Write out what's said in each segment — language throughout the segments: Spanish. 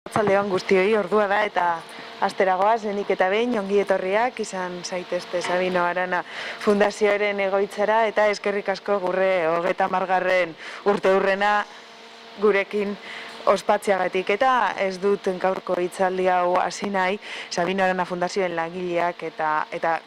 Arratsaldeon guztioi, ordua da eta asteragoaz, lehenik eta behin ongi etorriak izan zaitezte Sabino Arana Fundazioaren egoitzara eta eskerrik asko gure 30. urteurrena gurekin ospatzeagatik. Eta ez dut gaurko hitzaldi hau hasi nahi Sabino Arana Fundazioen langileak eta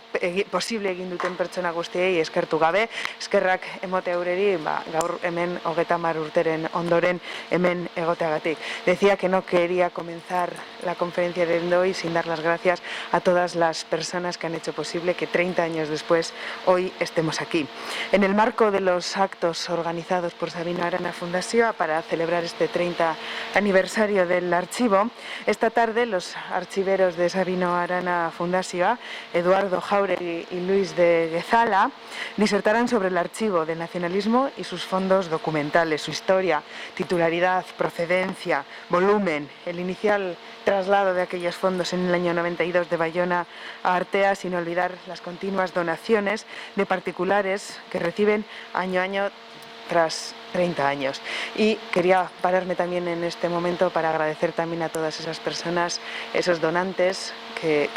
posible egin duten pertsona guztiei eskertu gabe, eskerrak emote eureri gaur hemen 30 urteren ondoren hemen egoteagatik. Decía que no quería comenzar la conferencia de hoy sin dar las gracias a todas las personas que han hecho posible que 30 años después hoy estemos aquí. En el marco de los actos organizados por Sabino Arana Fundazioa para celebrar este 30 aniversario del archivo, esta tarde los archiveros de Sabino Arana Fundazioa, Eduardo Jáuregui y Luis de Guezala, disertarán sobre el archivo del nacionalismo y sus fondos documentales, su historia, titularidad, procedencia, volumen, el inicial traslado de aquellos fondos en el año 92 de Bayona a Artea, sin olvidar las continuas donaciones de particulares que reciben año a año tras 30 años. Y quería pararme también en este momento para agradecer también a todas esas personas, esos donantes que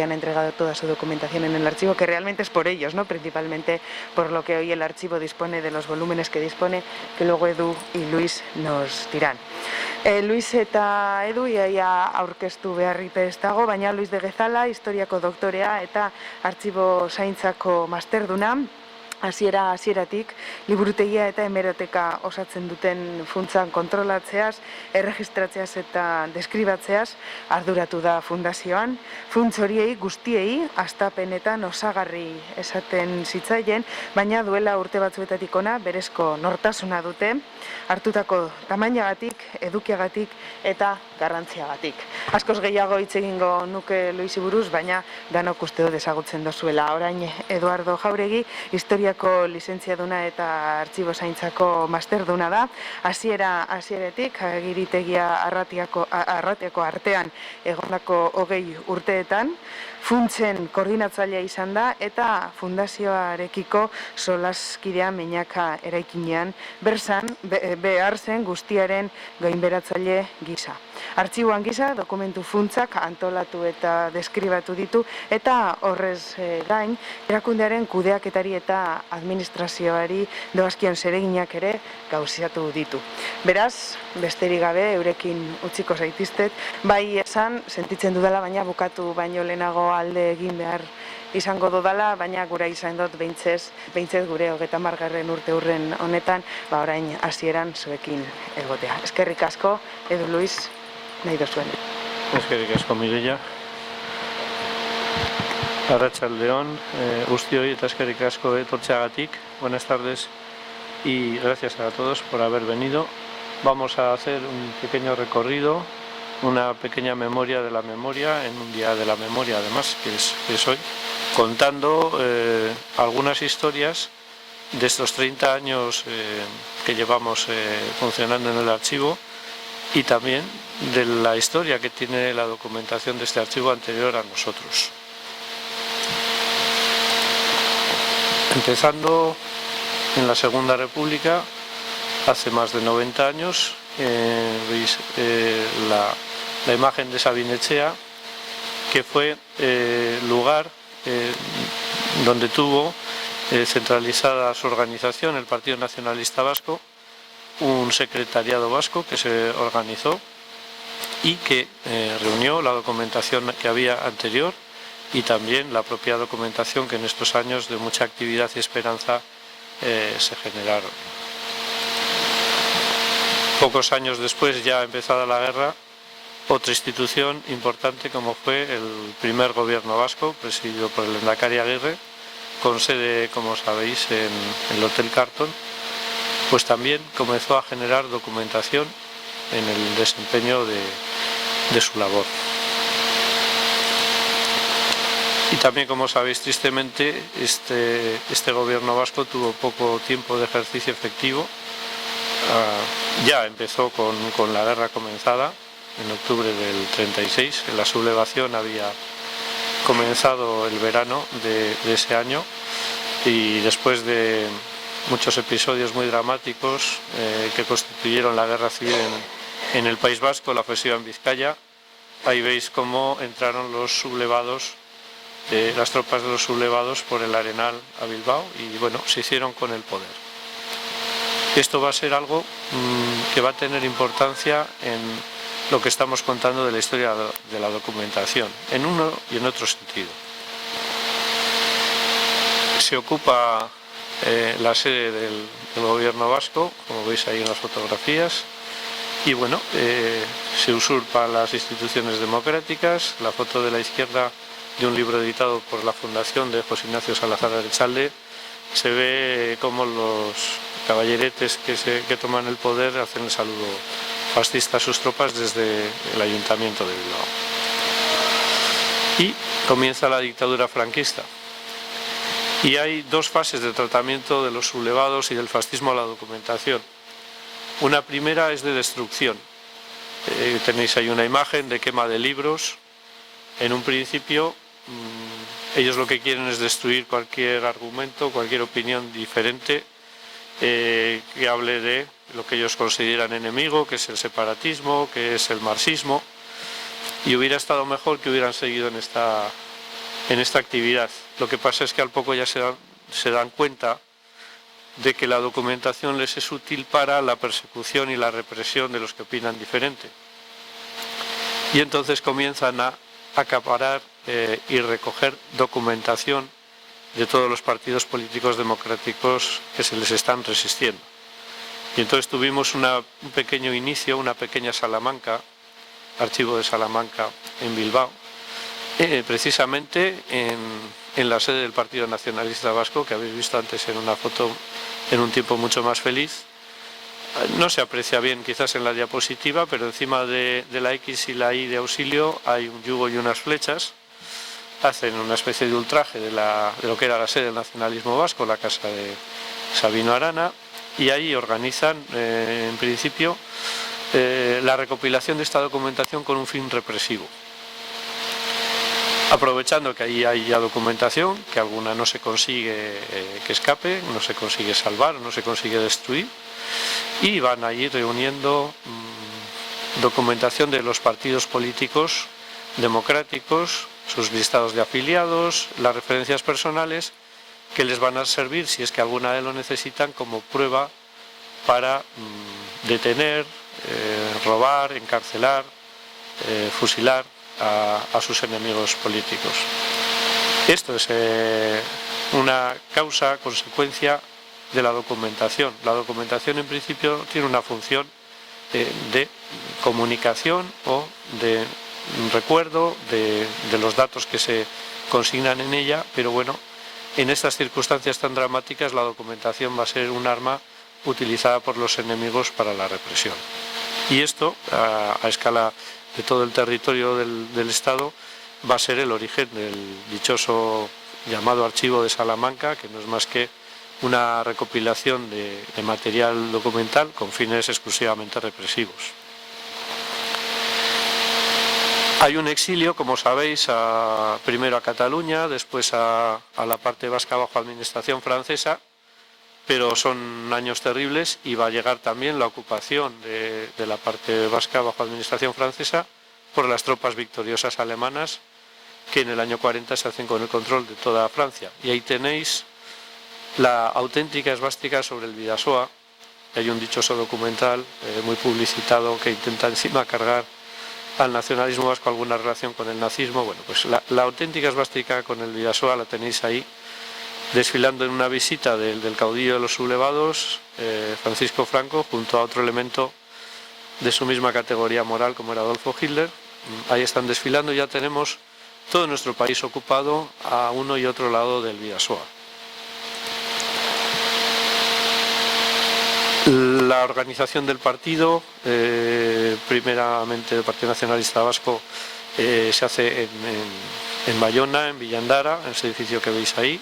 han entregado toda su documentación en el archivo, que realmente es por ellos, ¿no? Principalmente por lo que hoy el archivo dispone, de los volúmenes que dispone, que luego Edu y Luis nos dirán. Luis eta Edu ia aurkeztu beharrik ez dago, baina Luis de Guezala, historiako doktorea eta artxibo zaintzako masterduna, hasieratik liburutegia eta hemeroteka osatzen duten funtzan kontrolatzeaz, erregistratzeaz eta deskribatzeaz arduratu da fundazioan. Funtz horiei guztiei hastapenetan osagarri esaten zitzaien, baina duela urte batzuetatik ona berezko nortasuna dute, hartutako tamainagatik, edukiagatik eta garrantziagatik. Askoz gehiago hitz egingo nuke Luisi buruz, baina danok uste dut ezagutzen dozuela. Orain Eduardo Jáuregui, historiako lizentziaduna eta artxibo zaintzako masterduna da. Hasieratik agiritegia arratiako artean egondako 20 urteetan, funtzen koordinatzailea izan da eta fundazioarekiko solaskidea Meñaka eraikinean behar zen guztiaren gainberatzaile gisa. Artxiboan gisa dokumentu funtzak antolatu eta deskribatu ditu eta horrez gain erakundearen kudeaketari eta administrazioari doazkion zereginak ere gauzatu ditu. Beraz, besterik gabe eurekin utziko zaitiztet, bai esan sentitzen dudala, baina bukatu baino lehenago alde egin behar izango dudala, baina gura izan dut behintzez gure 30. urteurren honetan, orain hasieran zuekin egotea. Eskerrik asko, Edu, Luis, nahi dozuen. Eskerrik asko, Mireia. Arratsaldeon guztioi eta eskerrik asko etortzeagatik. Buenas tardes y gracias a todos por haber venido. Vamos a hacer un pequeño recorrido, una pequeña memoria de la memoria, en un día de la memoria además, que es hoy, contando algunas historias de estos 30 años que llevamos funcionando en el archivo y también de la historia que tiene la documentación de este archivo anterior a nosotros. Empezando en la Segunda República, hace más de 90 años, veis la imagen de Sabinetxea, que fue lugar donde tuvo centralizada su organización, el Partido Nacionalista Vasco, un secretariado vasco que se organizó y que reunió la documentación que había anterior y también la propia documentación que en estos años de mucha actividad y esperanza se generaron. Pocos años después, ya empezada la guerra, otra institución importante como fue el primer gobierno vasco, presidido por el Lehendakari Aguirre, con sede, como sabéis, en el Hotel Carton, pues también comenzó a generar documentación en el desempeño de su labor. Y también, como sabéis, tristemente, este gobierno vasco tuvo poco tiempo de ejercicio efectivo. Ya empezó con la guerra comenzada en octubre del 36, en la sublevación había comenzado el verano de ese año y después de muchos episodios muy dramáticos que constituyeron la guerra civil en el País Vasco, la ofensiva en Vizcaya. Ahí veis cómo entraron los sublevados, las tropas de los sublevados por el Arenal a Bilbao y bueno, se hicieron con el poder. Esto va a ser algo que va a tener importancia en lo que estamos contando de la historia de la documentación, en uno y en otro sentido. Se ocupa la sede del gobierno vasco, como veis ahí en las fotografías, y bueno, se usurpan las instituciones democráticas. La foto de la izquierda de un libro editado por la Fundación de José Ignacio Salazar Arechalde, se ve cómo los caballeretes que toman el poder hacen el saludo fascista a sus tropas desde el ayuntamiento de Bilbao. Y comienza la dictadura franquista. Y hay dos fases de tratamiento de los sublevados y del fascismo a la documentación. Una primera es de destrucción. Tenéis ahí una imagen de quema de libros. En un principio, ellos lo que quieren es destruir cualquier argumento, cualquier opinión diferente que hable de lo que ellos consideran enemigo, que es el separatismo, que es el marxismo. Y hubiera estado mejor que hubieran seguido en esta actividad. Lo que pasa es que al poco ya se dan cuenta de que la documentación les es útil para la persecución y la represión de los que opinan diferente. Y entonces comienzan a acaparar y recoger documentación de todos los partidos políticos democráticos que se les están resistiendo. Y entonces tuvimos un pequeño inicio, una pequeña Salamanca, archivo de Salamanca en Bilbao, precisamente en la sede del Partido Nacionalista Vasco, que habéis visto antes en una foto en un tiempo mucho más feliz. No se aprecia bien quizás en la diapositiva, pero encima de la X y la Y de auxilio hay un yugo y unas flechas. Hacen una especie de ultraje de lo que era la sede del nacionalismo vasco, la casa de Sabino Arana, y ahí organizan en principio la recopilación de esta documentación con un fin represivo. Aprovechando que ahí hay ya documentación, que alguna no se consigue que escape, no se consigue salvar, no se consigue destruir, y van a ir reuniendo documentación de los partidos políticos democráticos, sus listados de afiliados, las referencias personales, que les van a servir, si es que alguna de lo necesitan, como prueba para detener, robar, encarcelar, fusilar a sus enemigos políticos. Esto es una causa, consecuencia de la documentación. La documentación en principio tiene una función de comunicación o de recuerdo de los datos que se consignan en ella, pero bueno, en estas circunstancias tan dramáticas la documentación va a ser un arma utilizada por los enemigos para la represión. Y esto, a escala de todo el territorio del Estado, va a ser el origen del dichoso llamado Archivo de Salamanca, que no es más que una recopilación de material documental con fines exclusivamente represivos. Hay un exilio, como sabéis, primero a Cataluña, después a la parte vasca bajo administración francesa, pero son años terribles y va a llegar también la ocupación de la parte vasca bajo administración francesa por las tropas victoriosas alemanas, que en el año 40 se hacen con el control de toda Francia. Y ahí tenéis la auténtica esvástica sobre el Bidasoa. Hay un dichoso documental muy publicitado que intenta encima cargar al nacionalismo vasco alguna relación con el nazismo. Bueno, pues la auténtica esvástica con el Bidasoa la tenéis ahí, desfilando en una visita del caudillo de los sublevados, Francisco Franco, junto a otro elemento de su misma categoría moral como era Adolfo Hitler. Ahí están desfilando y ya tenemos todo nuestro país ocupado a uno y otro lado del Bidasoa. La organización del partido, primeramente del Partido Nacionalista Vasco, se hace en Bayona, en Villandara, en ese edificio que veis ahí.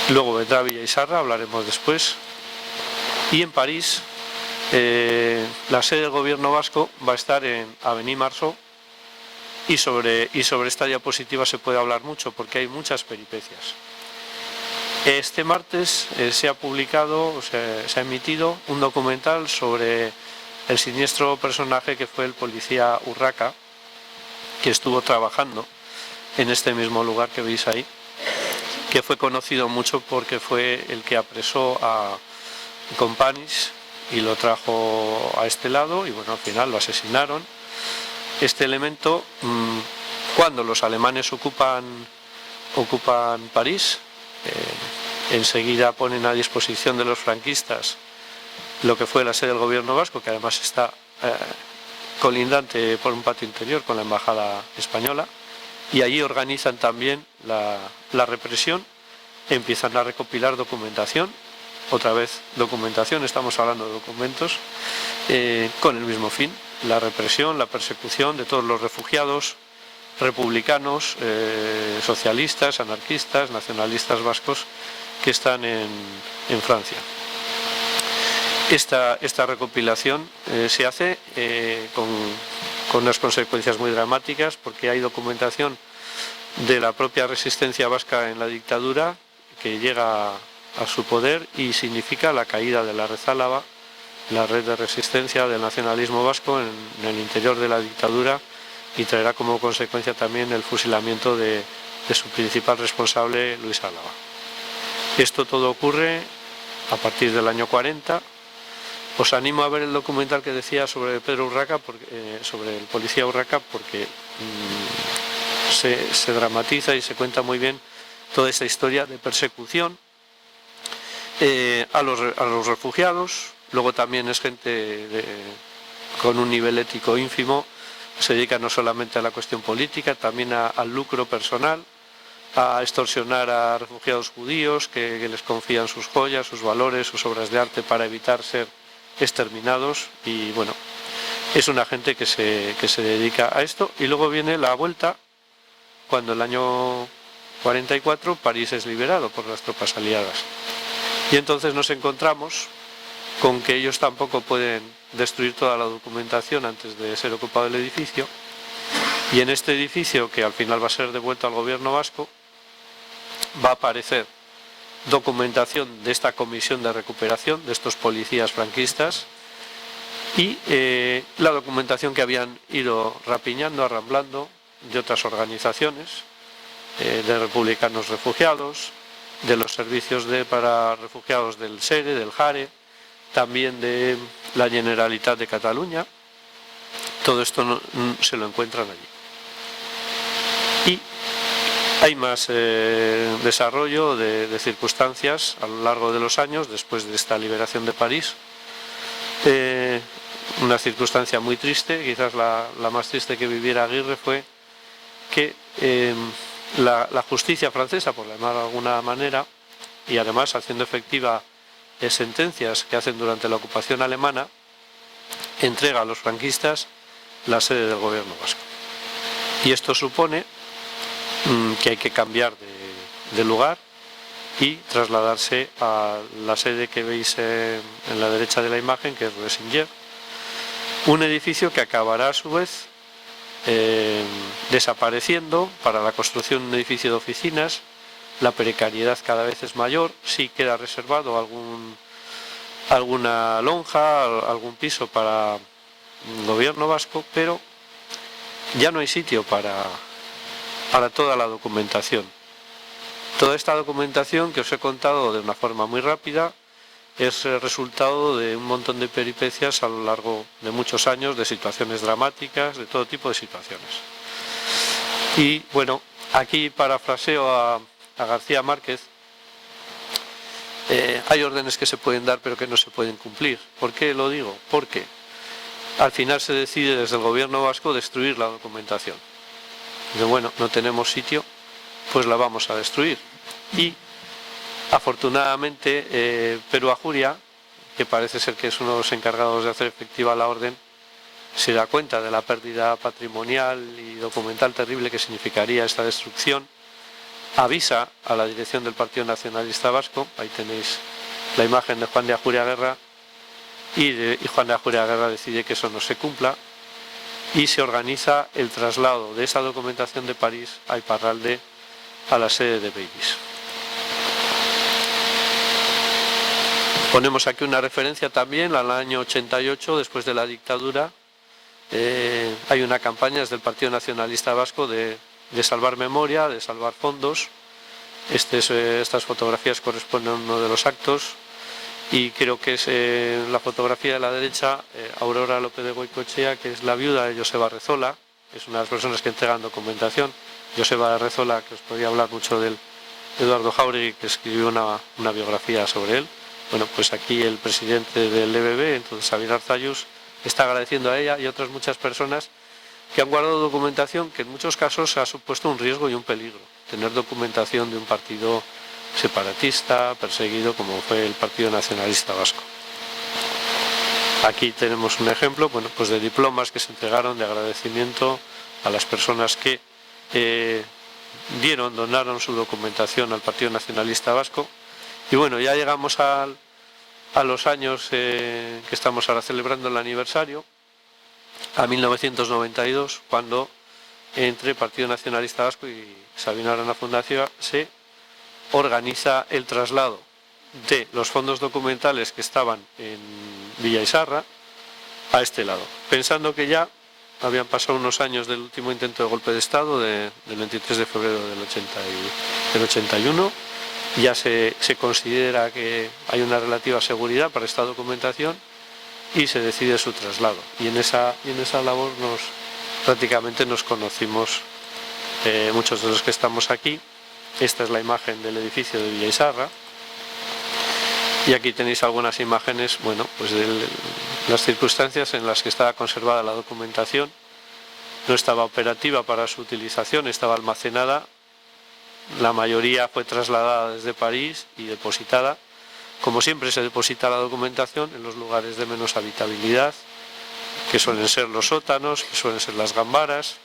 Luego vendrá Villa Isarra, hablaremos después. Y en París, la sede del gobierno vasco va a estar en Avenue Marceau, y sobre esta diapositiva se puede hablar mucho porque hay muchas peripecias. Este martes se ha publicado, se ha emitido un documental sobre el siniestro personaje que fue el policía Urraca, que estuvo trabajando en este mismo lugar que veis ahí, que fue conocido mucho porque fue el que apresó a Companys y lo trajo a este lado, y bueno, al final lo asesinaron. Este elemento, cuando los alemanes ocupan París, enseguida ponen a disposición de los franquistas lo que fue la sede del gobierno vasco, que además está colindante por un patio interior con la embajada española, y allí organizan también la represión, empiezan a recopilar documentación, otra vez documentación, estamos hablando de documentos, con el mismo fin, la represión, la persecución de todos los refugiados republicanos, socialistas, anarquistas, nacionalistas vascos que están en Francia. Esta recopilación se hace con unas consecuencias muy dramáticas, porque hay documentación de la propia resistencia vasca en la dictadura que llega a su poder y significa la caída de la Red Álava, la red de resistencia del nacionalismo vasco en el interior de la dictadura, y traerá como consecuencia también el fusilamiento de su principal responsable, Luis Álava. Esto todo ocurre a partir del año 40. Os animo a ver el documental que decía sobre Pedro Urraca, sobre el policía Urraca, porque se dramatiza y se cuenta muy bien toda esta historia de persecución a los refugiados. Luego también es gente con un nivel ético ínfimo, se dedica no solamente a la cuestión política, también al lucro personal, a extorsionar a refugiados judíos que les confían sus joyas, sus valores, sus obras de arte para evitar ser exterminados. Y bueno, es una gente que se dedica a esto. Y luego viene la vuelta, cuando el año 44 París es liberado por las tropas aliadas, y entonces nos encontramos con que ellos tampoco pueden destruir toda la documentación antes de ser ocupado el edificio, y en este edificio, que al final va a ser devuelto al gobierno vasco, va a aparecer documentación de esta comisión de recuperación de estos policías franquistas, y la documentación que habían ido rapiñando, arramblando de otras organizaciones, de republicanos refugiados, de los servicios para refugiados del SERE, del JARE, también de la Generalitat de Cataluña. Todo esto se lo encuentran allí. Y hay más desarrollo de circunstancias a lo largo de los años, después de esta liberación de París. Una circunstancia muy triste, quizás la más triste que viviera Aguirre, fue que la justicia francesa, por llamarlo de alguna manera, y además haciendo efectiva sentencias que hacen durante la ocupación alemana, entrega a los franquistas la sede del gobierno vasco. Y esto supone que hay que cambiar de lugar y trasladarse a la sede que veis en la derecha de la imagen, que es Rue Singer, un edificio que acabará a su vez desapareciendo para la construcción de un edificio de oficinas. La precariedad cada vez es mayor, sí queda reservado alguna lonja, algún piso para el gobierno vasco, pero ya no hay sitio para toda la documentación. Toda esta documentación que os he contado de una forma muy rápida es el resultado de un montón de peripecias a lo largo de muchos años, de situaciones dramáticas, de todo tipo de situaciones. Y bueno, aquí parafraseo a García Márquez. Hay órdenes que se pueden dar pero que no se pueden cumplir. ¿Por qué lo digo? Porque al final se decide desde el gobierno vasco destruir la documentación. De bueno, no tenemos sitio, pues la vamos a destruir. Y afortunadamente Perú Ajuria, que parece ser que es uno de los encargados de hacer efectiva la orden, se da cuenta de la pérdida patrimonial y documental terrible que significaría esta destrucción, avisa a la dirección del Partido Nacionalista Vasco, ahí tenéis la imagen de Juan de Ajuria Guerra, y Juan de Ajuria Guerra decide que eso no se cumpla, y se organiza el traslado de esa documentación de París a Iparralde, a la sede de Babies. Ponemos aquí una referencia también al año 88, después de la dictadura. Hay una campaña desde el Partido Nacionalista Vasco de salvar memoria, de salvar fondos. Estas fotografías corresponden a uno de los actos y creo que es la fotografía de la derecha, Aurora López de Goicoechea, que es la viuda de Joseba Rezola, es una de las personas que entregan documentación. Joseba Rezola, que os podría hablar mucho de él, Eduardo Jauregui, que escribió una biografía sobre él. Bueno, pues aquí el presidente del EBB, entonces Xavier Arzallus, está agradeciendo a ella y a otras muchas personas que han guardado documentación que en muchos casos ha supuesto un riesgo y un peligro. Tener documentación de un partido separatista, perseguido, como fue el Partido Nacionalista Vasco. Aquí tenemos un ejemplo, bueno, pues de diplomas que se entregaron de agradecimiento a las personas que donaron su documentación al Partido Nacionalista Vasco. Y bueno, ya llegamos a los años que estamos ahora celebrando el aniversario, a 1992, cuando entre Partido Nacionalista Vasco y Sabino Arana Fundación se organiza el traslado de los fondos documentales que estaban en Villa Izarra a este lado, pensando que ya habían pasado unos años del último intento de golpe de Estado del 23 de febrero del 81, ya se considera que hay una relativa seguridad para esta documentación y se decide su traslado. Y en esa labor prácticamente nos conocimos muchos de los que estamos aquí. Esta es la imagen del edificio de Villa Izarra. Y aquí tenéis algunas imágenes, bueno, pues de las circunstancias en las que estaba conservada la documentación. No estaba operativa para su utilización, estaba almacenada. La mayoría fue trasladada desde París y depositada. Como siempre se deposita la documentación en los lugares de menos habitabilidad, que suelen ser los sótanos, que suelen ser las gambaras,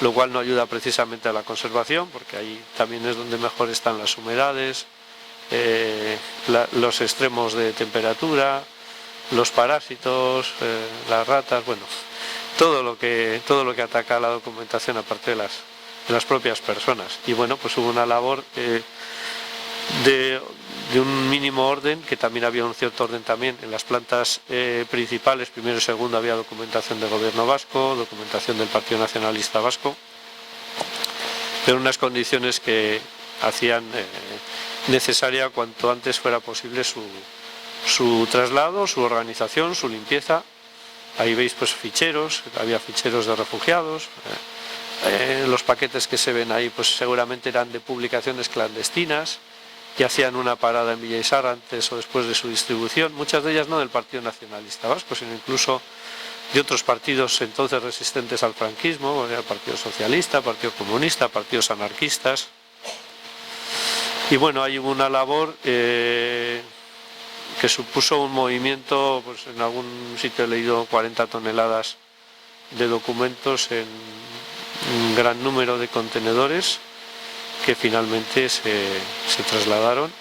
lo cual no ayuda precisamente a la conservación, porque ahí también es donde mejor están las humedades, los extremos de temperatura, los parásitos, las ratas, bueno, todo lo que ataca a la documentación aparte de las propias personas. Y bueno, pues hubo una labor de un mínimo orden, que también había un cierto orden también en las plantas principales, primero y segundo había documentación del Gobierno vasco, documentación del Partido Nacionalista Vasco, pero unas condiciones que hacían necesaria cuanto antes fuera posible su traslado, su organización, su limpieza. Ahí veis pues ficheros, había ficheros de refugiados. Los paquetes que se ven ahí pues seguramente eran de publicaciones clandestinas que hacían una parada en Villa Izarra antes o después de su distribución, muchas de ellas no del Partido Nacionalista Vasco, sino incluso de otros partidos entonces resistentes al franquismo, el Partido Socialista, Partido Comunista, partidos anarquistas. Y bueno, ahí hubo una labor que supuso un movimiento, pues en algún sitio he leído 40 toneladas de documentos en un gran número de contenedores que finalmente se trasladaron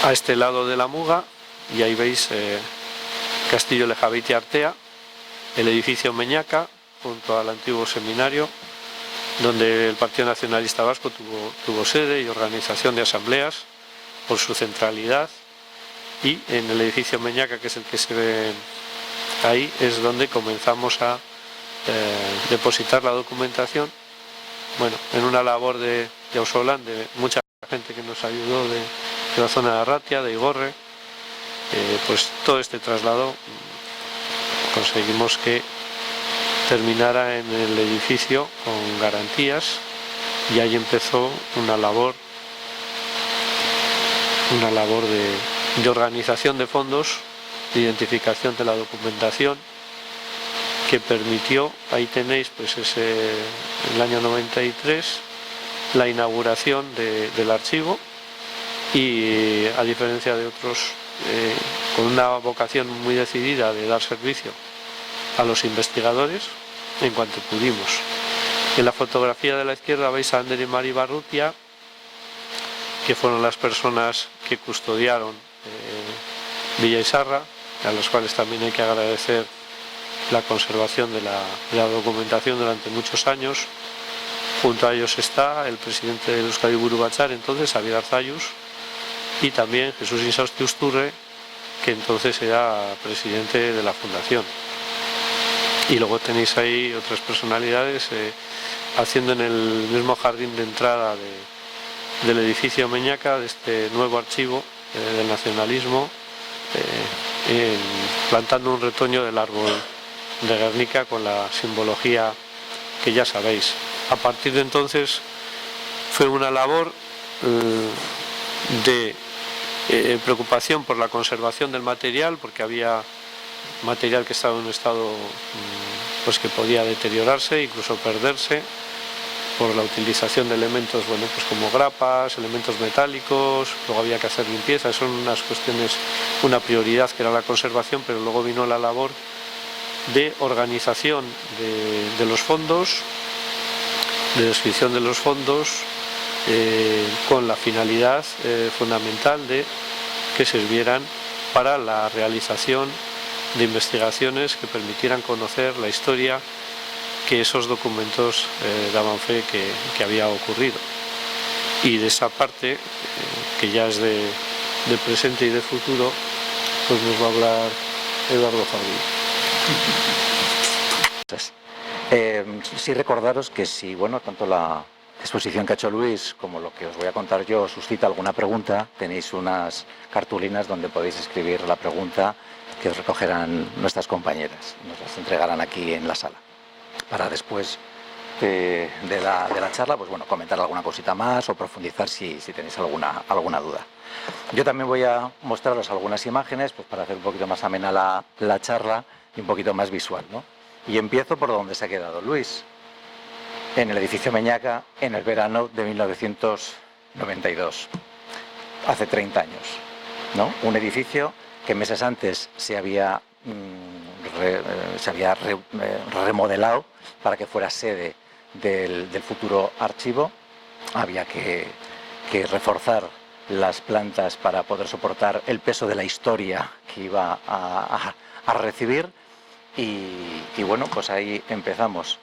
a este lado de la Muga, y ahí veis Castillo Lejabeiti Artea, el edificio Meñaca, junto al antiguo seminario, donde el Partido Nacionalista Vasco tuvo sede y organización de asambleas por su centralidad, y en el edificio Meñaca, que es el que se ve ahí, es donde comenzamos a depositar la documentación, bueno, en una labor de ausolan, de mucha gente que nos ayudó de la zona de Arratia, de Igorre. Pues todo este traslado conseguimos que terminara en el edificio con garantías, y ahí empezó una labor de organización de fondos, de identificación de la documentación, que permitió, ahí tenéis pues en el año 93, la inauguración del archivo, y a diferencia de otros, con una vocación muy decidida de dar servicio a los investigadores en cuanto pudimos. En la fotografía de la izquierda veis a Ander y Mari Barrutia, que fueron las personas que custodiaron Villa Izarra, a los cuales también hay que agradecer la conservación de la documentación durante muchos años. Junto a ellos está el presidente del Euskadi Buru Batzar, entonces Xavier Arzallus, y también Jesús Insausti Usturre, que entonces era presidente de la fundación. Y luego tenéis ahí otras personalidades haciendo en el mismo jardín de entrada del edificio Meñaca, de este nuevo archivo del nacionalismo, plantando un retoño del árbol de Guernica con la simbología que ya sabéis. A partir de entonces fue una labor de preocupación por la conservación del material, porque había material que estaba en un estado pues que podía deteriorarse, incluso perderse, por la utilización de elementos, bueno, pues como grapas, elementos metálicos. Luego había que hacer limpieza. Son unas cuestiones, una prioridad que era la conservación, pero luego vino la labor de organización de los fondos, de descripción de los fondos, con la finalidad fundamental de que sirvieran para la realización de investigaciones que permitieran conocer la historia que esos documentos daban fe que había ocurrido. Y de esa parte, que ya es de presente y de futuro, pues nos va a hablar Eduardo Jardín. Sí, recordaros que si, bueno, tanto la exposición que ha hecho Luis como lo que os voy a contar yo suscita alguna pregunta, tenéis unas cartulinas donde podéis escribir la pregunta que os recogerán nuestras compañeras, nos las entregarán aquí en la sala, para después de la charla, pues bueno, comentar alguna cosita más o profundizar si tenéis alguna duda. Yo también voy a mostraros algunas imágenes, pues para hacer un poquito más amena la charla y un poquito más visual, ¿no? Y empiezo por donde se ha quedado Luis, en el edificio Meñaca, en el verano de 1992, hace 30 años, ¿no? Un edificio que meses antes se había remodelado para que fuera sede del futuro archivo. Había que reforzar las plantas para poder soportar el peso de la historia que iba a recibir. Y bueno, pues ahí empezamos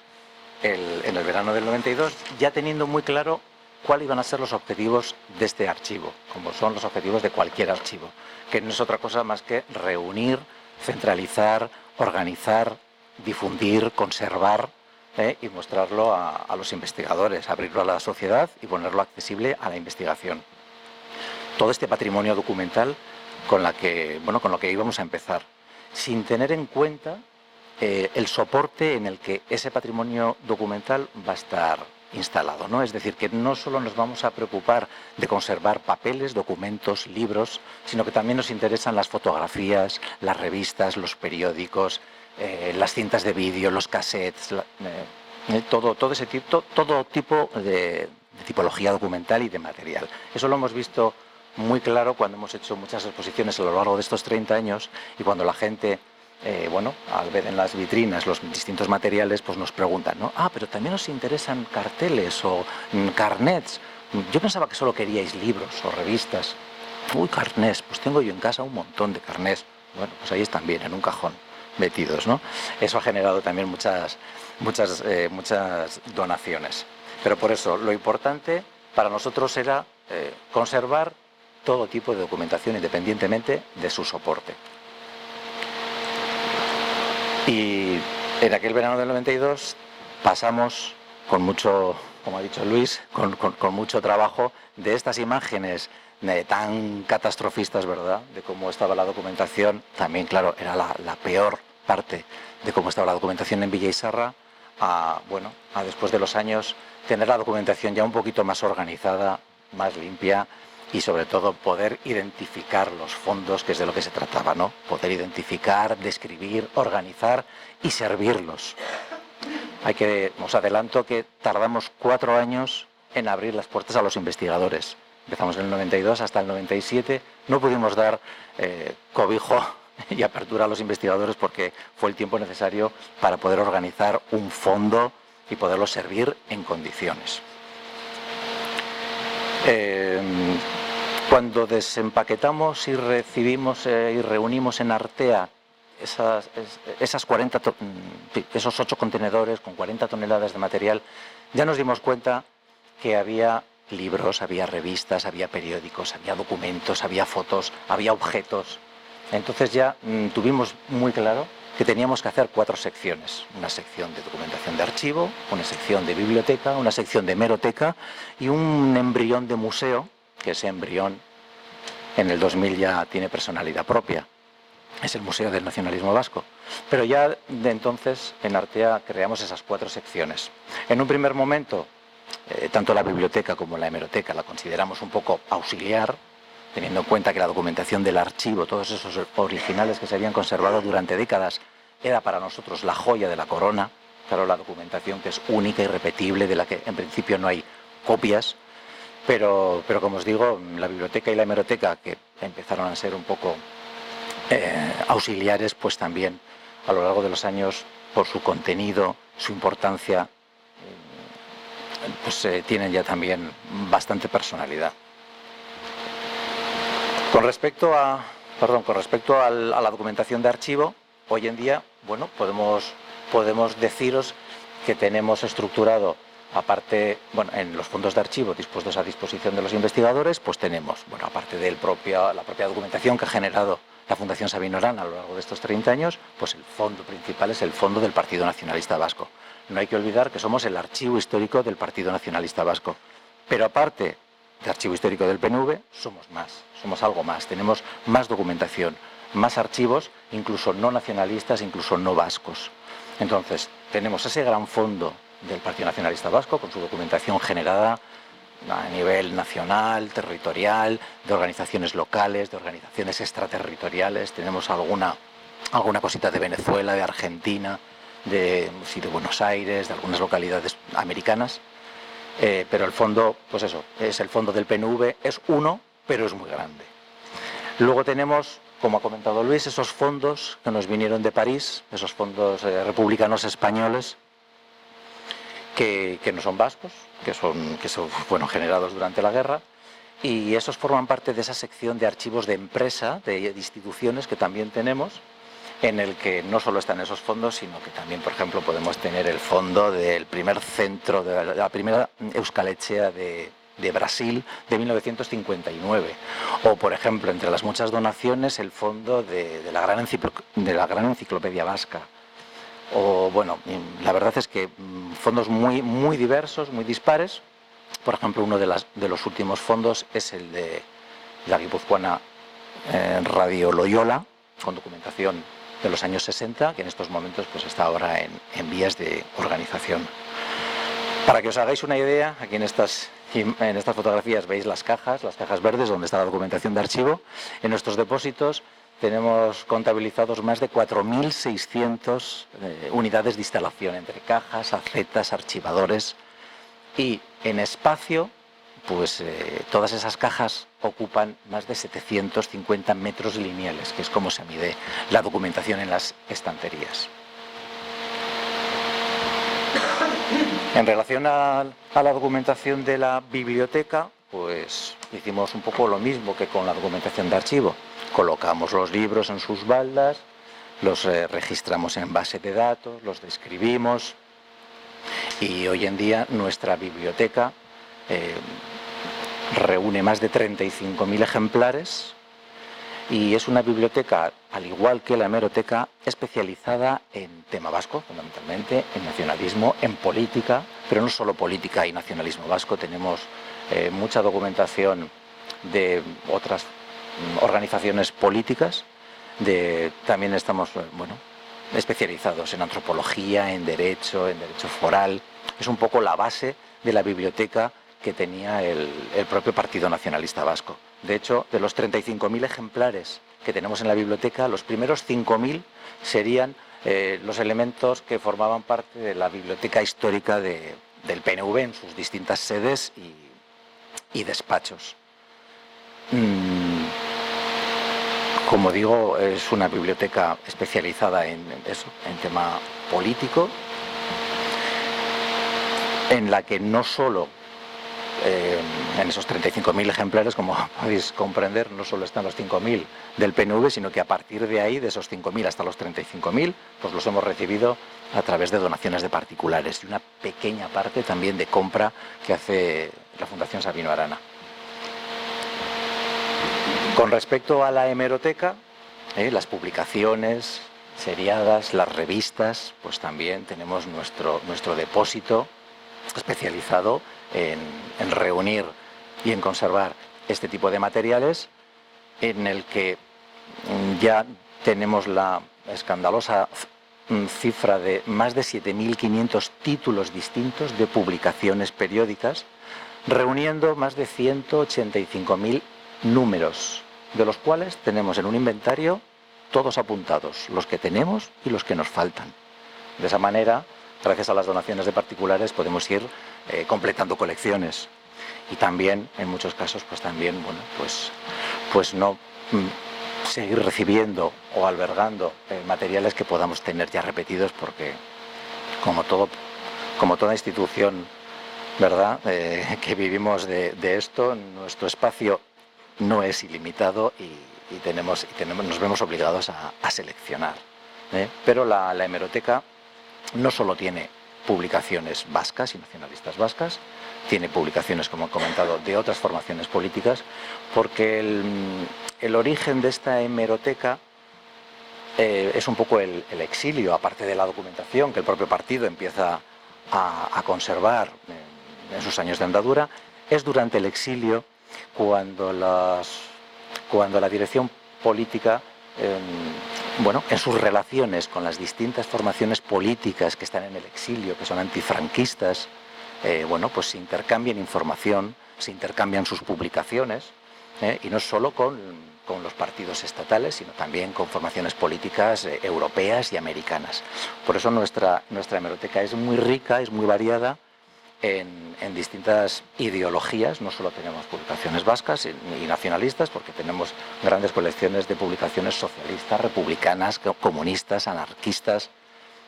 en el verano del 92, ya teniendo muy claro cuáles iban a ser los objetivos de este archivo, como son los objetivos de cualquier archivo, que no es otra cosa más que reunir, centralizar, organizar, difundir, conservar y mostrarlo a los investigadores, abrirlo a la sociedad y ponerlo accesible a la investigación. Todo este patrimonio documental con lo que íbamos a empezar, sin tener en cuenta el soporte en el que ese patrimonio documental va a estar instalado, ¿no? Es decir, que no solo nos vamos a preocupar de conservar papeles, documentos, libros, sino que también nos interesan las fotografías, las revistas, los periódicos, las cintas de vídeo, los cassettes, todo tipo de tipología documental y de material. Eso lo hemos visto muy claro cuando hemos hecho muchas exposiciones a lo largo de estos 30 años y cuando la gente al ver en las vitrinas los distintos materiales, pues nos preguntan, ¿no? Pero también os interesan carteles o carnets. Yo pensaba que solo queríais libros o revistas. Uy, carnets, pues tengo yo en casa un montón de carnets. Bueno, pues ahí están bien, en un cajón, metidos, ¿no? Eso ha generado también muchas donaciones. Pero por eso, lo importante para nosotros era conservar todo tipo de documentación independientemente de su soporte. Y en aquel verano del 92 pasamos con mucho, como ha dicho Luis, con mucho trabajo de estas imágenes tan catastrofistas, ¿verdad?, de cómo estaba la documentación. También, claro, era la peor parte de cómo estaba la documentación en Villa Isarra, a después de los años tener la documentación ya un poquito más organizada, más limpia, y sobre todo poder identificar los fondos, que es de lo que se trataba, ¿no? Poder identificar, describir, organizar y servirlos. Os adelanto que tardamos 4 años en abrir las puertas a los investigadores. Empezamos en el 92 hasta el 97, no pudimos dar cobijo y apertura a los investigadores porque fue el tiempo necesario para poder organizar un fondo y poderlo servir en condiciones. Cuando desempaquetamos y recibimos y reunimos en Artea esos 8 contenedores con 40 toneladas de material, ya nos dimos cuenta que había libros, había revistas, había periódicos, había documentos, había fotos, había objetos. Entonces ya tuvimos muy claro que teníamos que hacer 4 secciones. Una sección de documentación de archivo, una sección de biblioteca, una sección de hemeroteca y un embrión de museo, que ese embrión en el 2000 ya tiene personalidad propia. Es el Museo del Nacionalismo Vasco. Pero ya de entonces en Artea creamos esas 4 secciones. En un primer momento, tanto la biblioteca como la hemeroteca la consideramos un poco auxiliar, teniendo en cuenta que la documentación del archivo, todos esos originales que se habían conservado durante décadas, era para nosotros la joya de la corona. Claro, la documentación que es única y repetible, de la que en principio no hay copias, pero como os digo, la biblioteca y la hemeroteca, que empezaron a ser un poco auxiliares, pues también a lo largo de los años, por su contenido, su importancia, pues tienen ya también bastante personalidad. Con respecto a la documentación de archivo, hoy en día, bueno, podemos deciros que tenemos estructurado, aparte, bueno, en los fondos de archivo dispuestos a disposición de los investigadores, pues tenemos, bueno, aparte de la propia documentación que ha generado la Fundación Sabino Arana a lo largo de estos 30 años, pues el fondo principal es el fondo del Partido Nacionalista Vasco. No hay que olvidar que somos el archivo histórico del Partido Nacionalista Vasco, pero aparte de archivo histórico del PNV, somos algo más, tenemos más documentación, más archivos, incluso no nacionalistas, incluso no vascos. Entonces, tenemos ese gran fondo del Partido Nacionalista Vasco, con su documentación generada a nivel nacional, territorial, de organizaciones locales, de organizaciones extraterritoriales. Tenemos alguna cosita de Venezuela, de Argentina, de Buenos Aires, de algunas localidades americanas. Pero el fondo, pues eso, es el fondo del PNV, es uno, pero es muy grande. Luego tenemos, como ha comentado Luis, esos fondos que nos vinieron de París, esos fondos republicanos españoles, que no son vascos, que son bueno, generados durante la guerra, y esos forman parte de esa sección de archivos de empresa, de instituciones que también tenemos, en el que no solo están esos fondos, sino que también, por ejemplo, podemos tener el fondo del primer centro, de la primera Euskal Etxea de Brasil de 1959, o por ejemplo, entre las muchas donaciones, el fondo de la gran enciclopedia vasca. O bueno, la verdad es que fondos muy diversos, muy dispares. Por ejemplo, uno de los últimos fondos es el de la guipuzcoana Radio Loyola, con documentación de los años 60, que en estos momentos pues está ahora en vías de organización. Para que os hagáis una idea, aquí en estas fotografías veis las cajas verdes donde está la documentación de archivo. En nuestros depósitos tenemos contabilizados más de 4.600 unidades de instalación entre cajas, acetas, archivadores, y en espacio, pues todas esas cajas ocupan más de 750 metros lineales, que es como se mide la documentación en las estanterías. En relación a la documentación de la biblioteca, pues hicimos un poco lo mismo que con la documentación de archivo. Colocamos los libros en sus baldas, los registramos en base de datos, los describimos, y hoy en día nuestra biblioteca reúne más de 35.000 ejemplares y es una biblioteca, al igual que la hemeroteca, especializada en tema vasco, fundamentalmente, en nacionalismo, en política, pero no solo política y nacionalismo vasco, tenemos mucha documentación de otras organizaciones políticas, también estamos especializados en antropología, en derecho foral. Es un poco la base de la biblioteca que tenía el propio Partido Nacionalista Vasco. De hecho, de los 35.000 ejemplares que tenemos en la biblioteca, los primeros 5.000 serían los elementos que formaban parte de la biblioteca histórica del PNV en sus distintas sedes y despachos. Como digo, es una biblioteca especializada en tema político, en la que no solo en esos 35.000 ejemplares, como podéis comprender, no solo están los 5.000 del PNV, sino que a partir de ahí, de esos 5.000 hasta los 35.000, pues los hemos recibido a través de donaciones de particulares y una pequeña parte también de compra que hace la Fundación Sabino Arana. Con respecto a la hemeroteca, las publicaciones seriadas, las revistas, pues también tenemos nuestro depósito especializado en reunir y en conservar este tipo de materiales, en el que ya tenemos la escandalosa cifra de más de 7.500 títulos distintos de publicaciones periódicas, reuniendo más de 185.000 números, de los cuales tenemos en un inventario todos apuntados, los que tenemos y los que nos faltan. De esa manera, gracias a las donaciones de particulares, podemos ir completando colecciones. Y también, en muchos casos, pues también, bueno, pues no seguir recibiendo o albergando materiales que podamos tener ya repetidos, porque como toda institución, ¿verdad?, que vivimos de esto, nuestro espacio no es ilimitado y nos vemos obligados a seleccionar. Pero la hemeroteca no solo tiene publicaciones vascas y nacionalistas vascas, tiene publicaciones, como he comentado, de otras formaciones políticas, porque el origen de esta hemeroteca es un poco el exilio, aparte de la documentación que el propio partido empieza a conservar en sus años de andadura. Es durante el exilio cuando la dirección política, en sus relaciones con las distintas formaciones políticas que están en el exilio, que son antifranquistas, pues se intercambian información, se intercambian sus publicaciones, y no solo con los partidos estatales, sino también con formaciones políticas europeas y americanas. Por eso nuestra hemeroteca es muy rica, es muy variada en distintas ideologías. No solo tenemos publicaciones vascas y nacionalistas, porque tenemos grandes colecciones de publicaciones socialistas, republicanas, comunistas, anarquistas.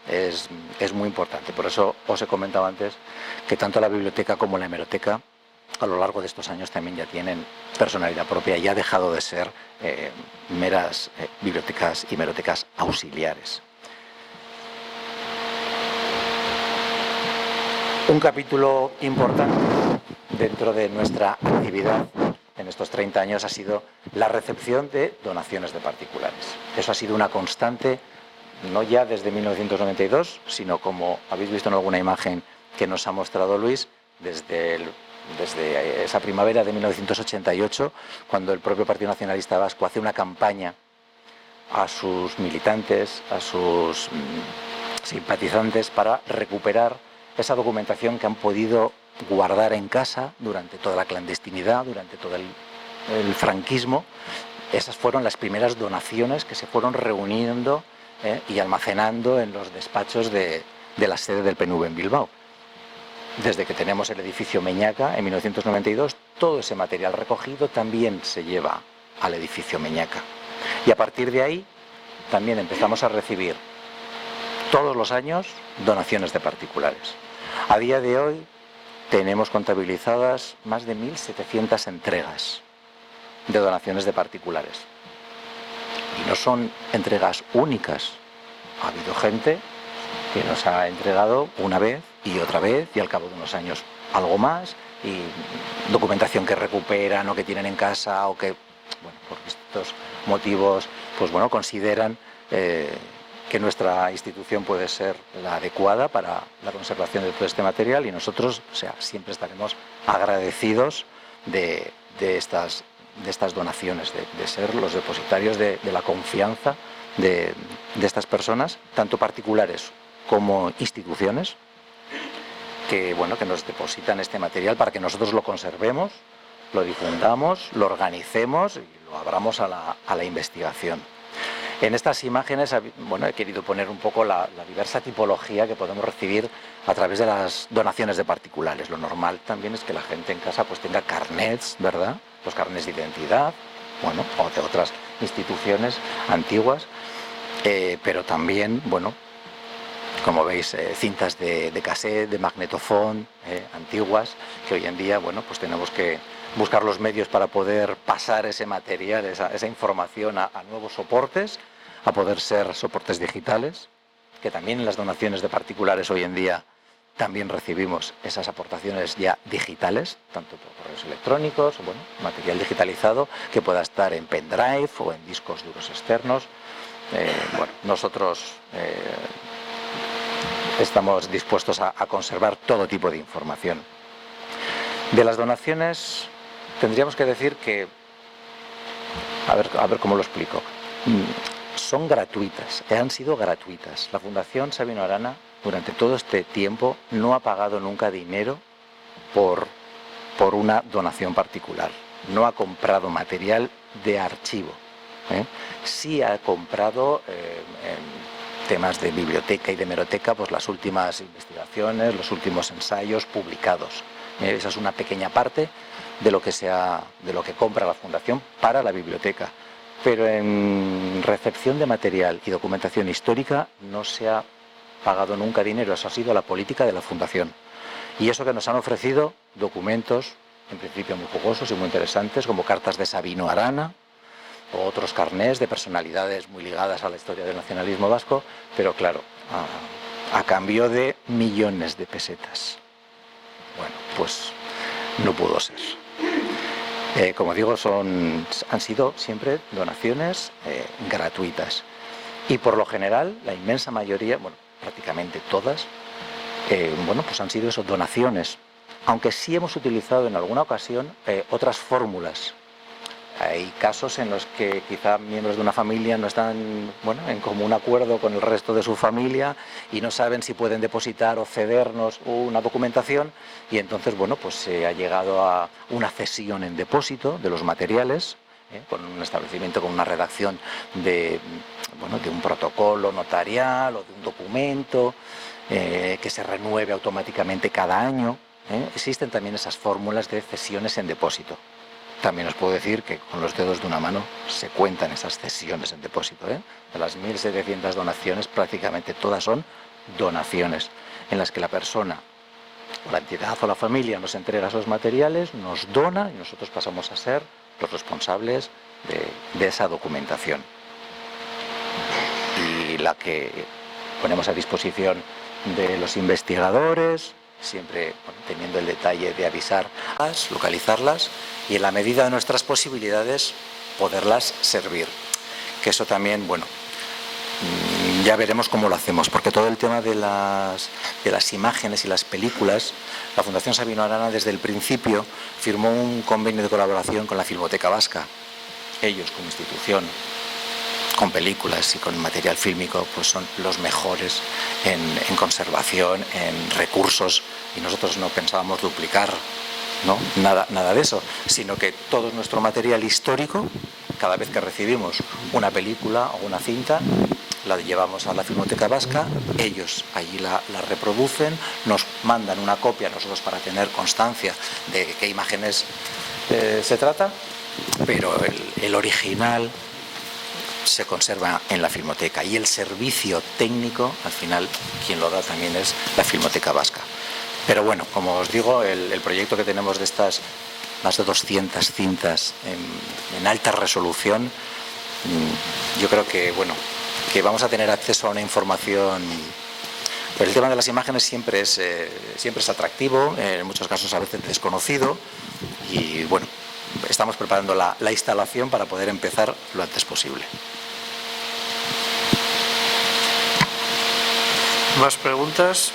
Es muy importante. Por eso os he comentado antes que tanto la biblioteca como la hemeroteca a lo largo de estos años también ya tienen personalidad propia y ha dejado de ser meras bibliotecas y hemerotecas auxiliares. Un capítulo importante dentro de nuestra actividad en estos 30 años ha sido la recepción de donaciones de particulares. Eso ha sido una constante, no ya desde 1992, sino, como habéis visto en alguna imagen que nos ha mostrado Luis, desde esa primavera de 1988, cuando el propio Partido Nacionalista Vasco hace una campaña a sus militantes, a sus simpatizantes, para recuperar esa documentación que han podido guardar en casa durante toda la clandestinidad, durante todo el franquismo. Esas fueron las primeras donaciones que se fueron reuniendo y almacenando en los despachos de la sede del PNV en Bilbao. Desde que tenemos el edificio Meñaca en 1992, todo ese material recogido también se lleva al edificio Meñaca. Y a partir de ahí también empezamos a recibir todos los años donaciones de particulares. A día de hoy tenemos contabilizadas más de 1.700 entregas de donaciones de particulares. Y no son entregas únicas. Ha habido gente que nos ha entregado una vez y al cabo de unos años algo más, y documentación que recuperan o que tienen en casa, o que, por estos motivos, consideran que nuestra institución puede ser la adecuada para la conservación de todo este material, y nosotros, siempre estaremos agradecidos de estas donaciones, de ser los depositarios de la confianza de estas personas, tanto particulares como instituciones, que nos depositan este material para que nosotros lo conservemos, lo difundamos, lo organicemos y lo abramos a la investigación. En estas imágenes he querido poner un poco la diversa tipología que podemos recibir a través de las donaciones de particulares. Lo normal también es que la gente en casa tenga carnets, ¿verdad? Los carnets de identidad, o de otras instituciones antiguas, pero también, como veis, cintas de cassette, de magnetofón, antiguas, que hoy en día, tenemos que buscar los medios para poder pasar ese material, esa información a nuevos soportes, a poder ser soportes digitales, que también en las donaciones de particulares hoy en día también recibimos esas aportaciones ya digitales, tanto por correos electrónicos, bueno, material digitalizado que pueda estar en pendrive o en discos duros externos. Bueno, nosotros estamos dispuestos a conservar todo tipo de información. De las donaciones tendríamos que decir que, a ver cómo lo explico, son gratuitas, han sido gratuitas. La Fundación Sabino Arana durante todo este tiempo no ha pagado nunca dinero por una donación particular, no ha comprado material de archivo. Sí ha comprado en temas de biblioteca y de hemeroteca pues las últimas investigaciones, los últimos ensayos publicados. Esa es una pequeña parte de lo que compra la Fundación para la biblioteca. Pero en recepción de material y documentación histórica no se ha pagado nunca dinero, eso ha sido la política de la Fundación. Y eso que nos han ofrecido documentos, en principio muy jugosos y muy interesantes, como cartas de Sabino Arana, o otros carnés de personalidades muy ligadas a la historia del nacionalismo vasco, pero claro, a cambio de millones de pesetas. Bueno, pues no pudo ser. Como digo, han sido siempre donaciones gratuitas. Y por lo general, la inmensa mayoría, bueno, prácticamente todas, bueno, pues han sido eso, donaciones. Aunque sí hemos utilizado en alguna ocasión otras fórmulas. Hay casos en los que quizá miembros de una familia no están, bueno, en común acuerdo con el resto de su familia y no saben si pueden depositar o cedernos una documentación, y entonces, bueno, pues se ha llegado a una cesión en depósito de los materiales, con un establecimiento, con una redacción de un protocolo notarial o de un documento que se renueve automáticamente cada año. Existen también esas fórmulas de cesiones en depósito. También os puedo decir que con los dedos de una mano se cuentan esas cesiones en depósito. De las 1.700 donaciones, prácticamente todas son donaciones en las que la persona o la entidad o la familia nos entrega esos materiales, nos dona y nosotros pasamos a ser los responsables de esa documentación. Y la que ponemos a disposición de los investigadores, siempre teniendo el detalle de avisarlas, localizarlas y en la medida de nuestras posibilidades poderlas servir. Que eso también, bueno, ya veremos cómo lo hacemos, porque todo el tema de las imágenes y las películas, la Fundación Sabino Arana desde el principio firmó un convenio de colaboración con la Filmoteca Vasca. Ellos como institución, con películas y con material fílmico, pues son los mejores en conservación, en recursos, y nosotros no pensábamos duplicar, ¿no? Nada de eso, sino que todo nuestro material histórico, cada vez que recibimos una película o una cinta, la llevamos a la Filmoteca Vasca, ellos allí la reproducen, nos mandan una copia a nosotros para tener constancia de qué imágenes se trata, pero el original se conserva en la Filmoteca, y el servicio técnico, al final, quien lo da también es la Filmoteca Vasca. Pero bueno, como os digo, el proyecto que tenemos de estas más de 200 cintas en alta resolución, yo creo que, bueno, que vamos a tener acceso a una información. Pero el tema de las imágenes siempre es atractivo, en muchos casos a veces desconocido, y bueno, estamos preparando la instalación para poder empezar lo antes posible. ¿Más preguntas?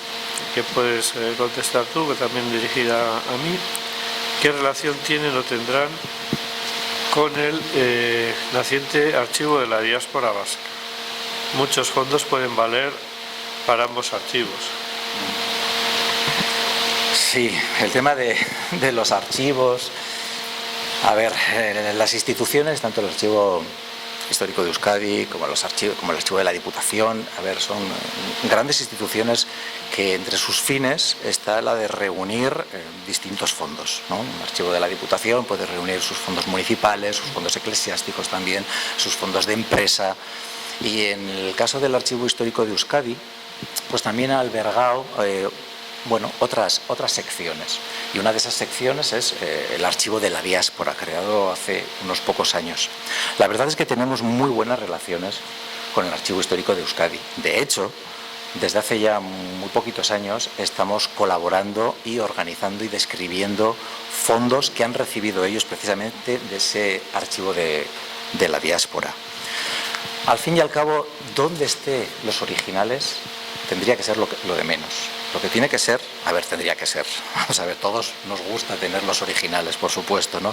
Que puedes contestar tú, que también dirigida a mí. ¿Qué relación tienen o tendrán con el naciente archivo de la diáspora vasca? Muchos fondos pueden valer para ambos archivos. Sí, el tema de los archivos. A ver, las instituciones, tanto el Archivo Histórico de Euskadi como el Archivo de la Diputación, a ver, son grandes instituciones que entre sus fines está la de reunir distintos fondos, ¿no? Un archivo de la Diputación puede reunir sus fondos municipales, sus fondos eclesiásticos también, sus fondos de empresa, y en el caso del Archivo Histórico de Euskadi, pues también ha albergado otras secciones, y una de esas secciones es el Archivo de la Diáspora, creado hace unos pocos años. La verdad es que tenemos muy buenas relaciones con el Archivo Histórico de Euskadi. De hecho, desde hace ya muy poquitos años estamos colaborando y organizando y describiendo fondos que han recibido ellos precisamente de ese archivo de la diáspora. Al fin y al cabo, donde estén los originales tendría que ser lo de menos. Lo que tiene que ser, tendría que ser, vamos a ver, todos nos gusta tener los originales, por supuesto, ¿no?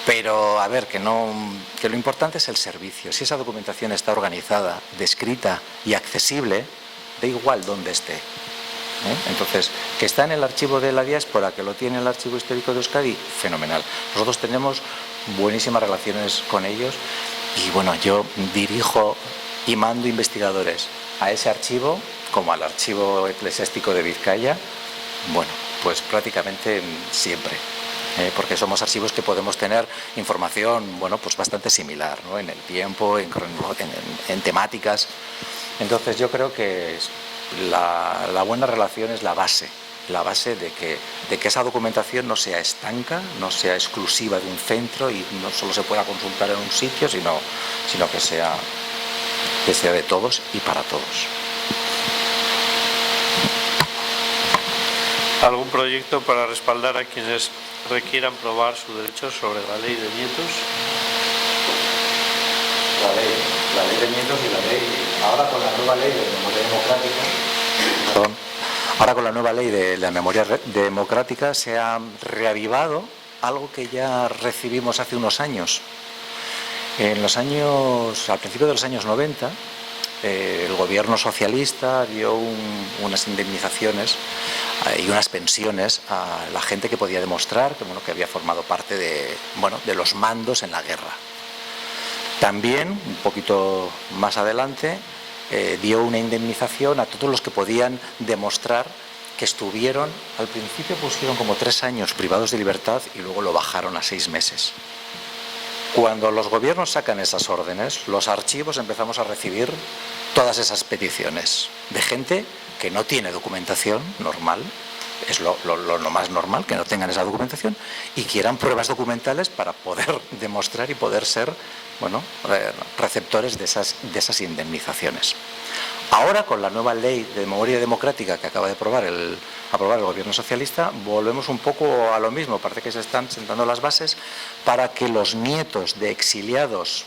Pero, que lo importante es el servicio. Si esa documentación está organizada, descrita y accesible, da igual dónde esté. Entonces, que está en el archivo de la diáspora, que lo tiene el Archivo Histórico de Euskadi, fenomenal. Nosotros tenemos buenísimas relaciones con ellos y, bueno, yo dirijo y mando investigadores a ese archivo, como al Archivo Eclesiástico de Vizcaya, bueno, pues prácticamente siempre, porque somos archivos que podemos tener información, bueno, pues bastante similar, ¿no? En el tiempo, en temáticas. Entonces yo creo que la buena relación es la base de que esa documentación no sea estanca, no sea exclusiva de un centro y no solo se pueda consultar en un sitio, sino que sea de todos y para todos. ¿Algún proyecto para respaldar a quienes requieran probar sus derechos sobre la ley de nietos? La ley de nietos y la ley, ahora con la nueva ley de memoria democrática, ahora con la nueva ley de la memoria democrática se ha reavivado algo que ya recibimos hace unos años. Al principio de los años 90, el gobierno socialista dio unas indemnizaciones y unas pensiones a la gente que podía demostrar que había formado parte de los mandos en la guerra. También, un poquito más adelante, dio una indemnización a todos los que podían demostrar que estuvieron, al principio pusieron como 3 años privados de libertad y luego lo bajaron a 6 meses. Cuando los gobiernos sacan esas órdenes, los archivos empezamos a recibir todas esas peticiones de gente que no tiene documentación normal, es lo más normal, que no tengan esa documentación y quieran pruebas documentales para poder demostrar y poder ser, receptores de esas indemnizaciones. Ahora, con la nueva ley de memoria democrática que acaba de aprobar el gobierno socialista, volvemos un poco a lo mismo. Parece que se están sentando las bases para que los nietos de exiliados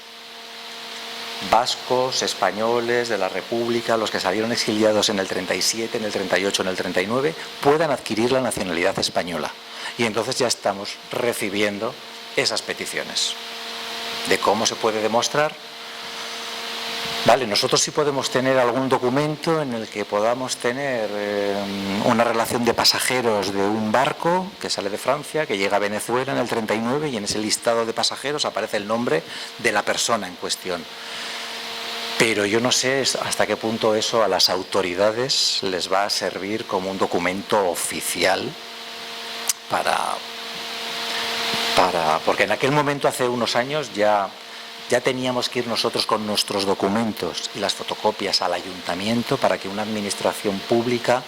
vascos, españoles, de la República, los que salieron exiliados en el 37, en el 38, en el 39, puedan adquirir la nacionalidad española. Y entonces ya estamos recibiendo esas peticiones de cómo se puede demostrar. Nosotros sí podemos tener algún documento en el que podamos tener una relación de pasajeros de un barco que sale de Francia, que llega a Venezuela en el 39 y en ese listado de pasajeros aparece el nombre de la persona en cuestión. Pero yo no sé hasta qué punto eso a las autoridades les va a servir como un documento oficial porque en aquel momento, hace unos años, ya teníamos que ir nosotros con nuestros documentos y las fotocopias al ayuntamiento para que una administración pública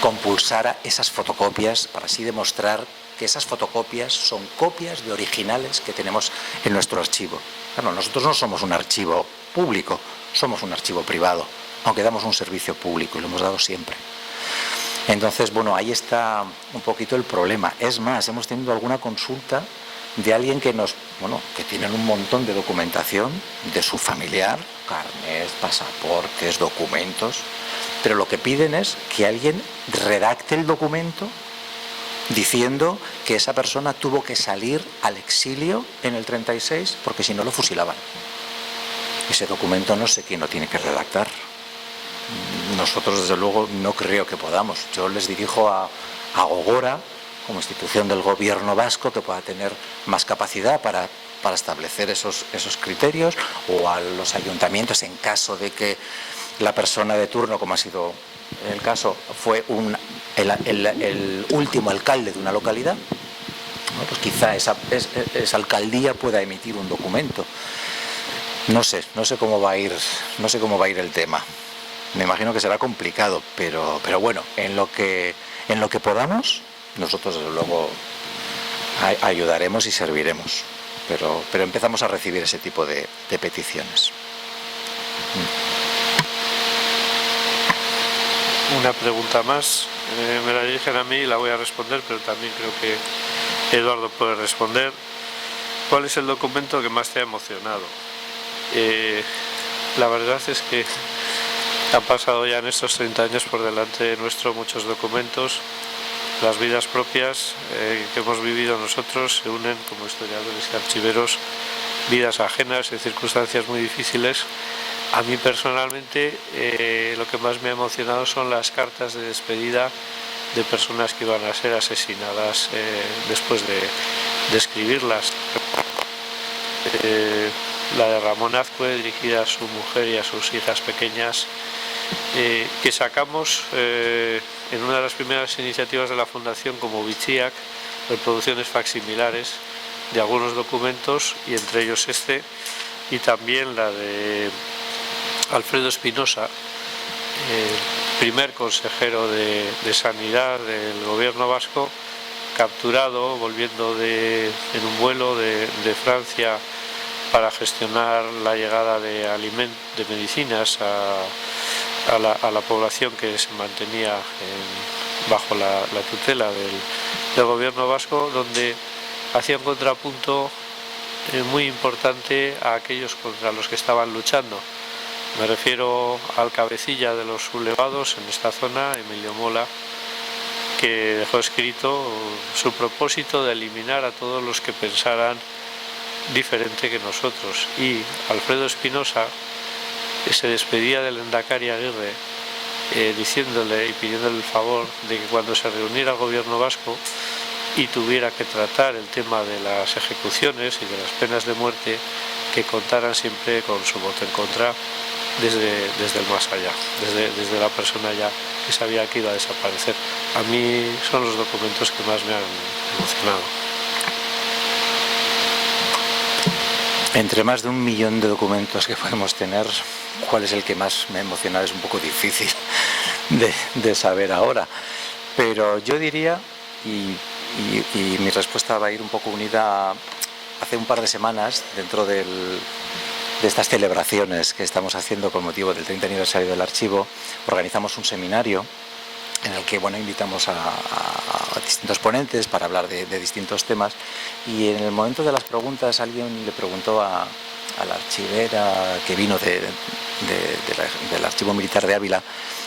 compulsara esas fotocopias para así demostrar que esas fotocopias son copias de originales que tenemos en nuestro archivo. Claro, nosotros no somos un archivo público, somos un archivo privado, aunque damos un servicio público y lo hemos dado siempre. Entonces, ahí está un poquito el problema. Es más, hemos tenido alguna consulta de alguien que tienen un montón de documentación de su familiar, carnets, pasaportes, documentos, pero lo que piden es que alguien redacte el documento diciendo que esa persona tuvo que salir al exilio en el 36 porque si no lo fusilaban. Ese documento no sé quién lo tiene que redactar. Nosotros, desde luego, no creo que podamos. Yo les dirijo a Gogora, como institución del gobierno vasco, que pueda tener más capacidad para establecer esos criterios, o a los ayuntamientos en caso de que la persona de turno, como ha sido el caso, fue el último alcalde de una localidad, pues quizá esa alcaldía pueda emitir un documento. No sé cómo va a ir el tema. Me imagino que será complicado, pero bueno, en lo que podamos, nosotros desde luego ayudaremos y serviremos, pero empezamos a recibir ese tipo de peticiones. una pregunta más. Me la dirigen a mí y la voy a responder, pero también creo que Eduardo puede responder. ¿Cuál es el documento que más te ha emocionado? La verdad es que han pasado ya en estos 30 años por delante de nuestro muchos documentos. Las vidas propias que hemos vivido nosotros se unen como historiadores y archiveros, vidas ajenas en circunstancias muy difíciles. A mí personalmente lo que más me ha emocionado son las cartas de despedida de personas que iban a ser asesinadas después de escribirlas. La de Ramón Azcue, dirigida a su mujer y a sus hijas pequeñas, que sacamos en una de las primeras iniciativas de la Fundación como Bichiac, reproducciones facsimilares de algunos documentos, y entre ellos este, y también la de Alfredo Espinosa, primer consejero de Sanidad del gobierno vasco, capturado volviendo en un vuelo de Francia para gestionar la llegada de medicinas a la población que se mantenía bajo la tutela del gobierno vasco, donde hacía un contrapunto muy importante a aquellos contra los que estaban luchando. Me refiero al cabecilla de los sublevados en esta zona, Emilio Mola, que dejó escrito su propósito de eliminar a todos los que pensaran diferente que nosotros. Y Alfredo Espinosa se despedía del Endacari Aguirre diciéndole y pidiéndole el favor de que cuando se reuniera el gobierno vasco y tuviera que tratar el tema de las ejecuciones y de las penas de muerte, que contaran siempre con su voto en contra desde el más allá, desde la persona ya que sabía que iba a desaparecer. A mí son los documentos que más me han emocionado. Entre más de 1 millón de documentos que podemos tener, ¿cuál es el que más me ha emocionado? Es un poco difícil de saber ahora, pero yo diría, y mi respuesta va a ir un poco unida a hace un par de semanas, dentro de estas celebraciones que estamos haciendo con motivo del 30 aniversario del archivo, organizamos un seminario en el que invitamos a distintos ponentes para hablar de distintos temas, y en el momento de las preguntas alguien le preguntó a la archivera que vino del Archivo Militar de Ávila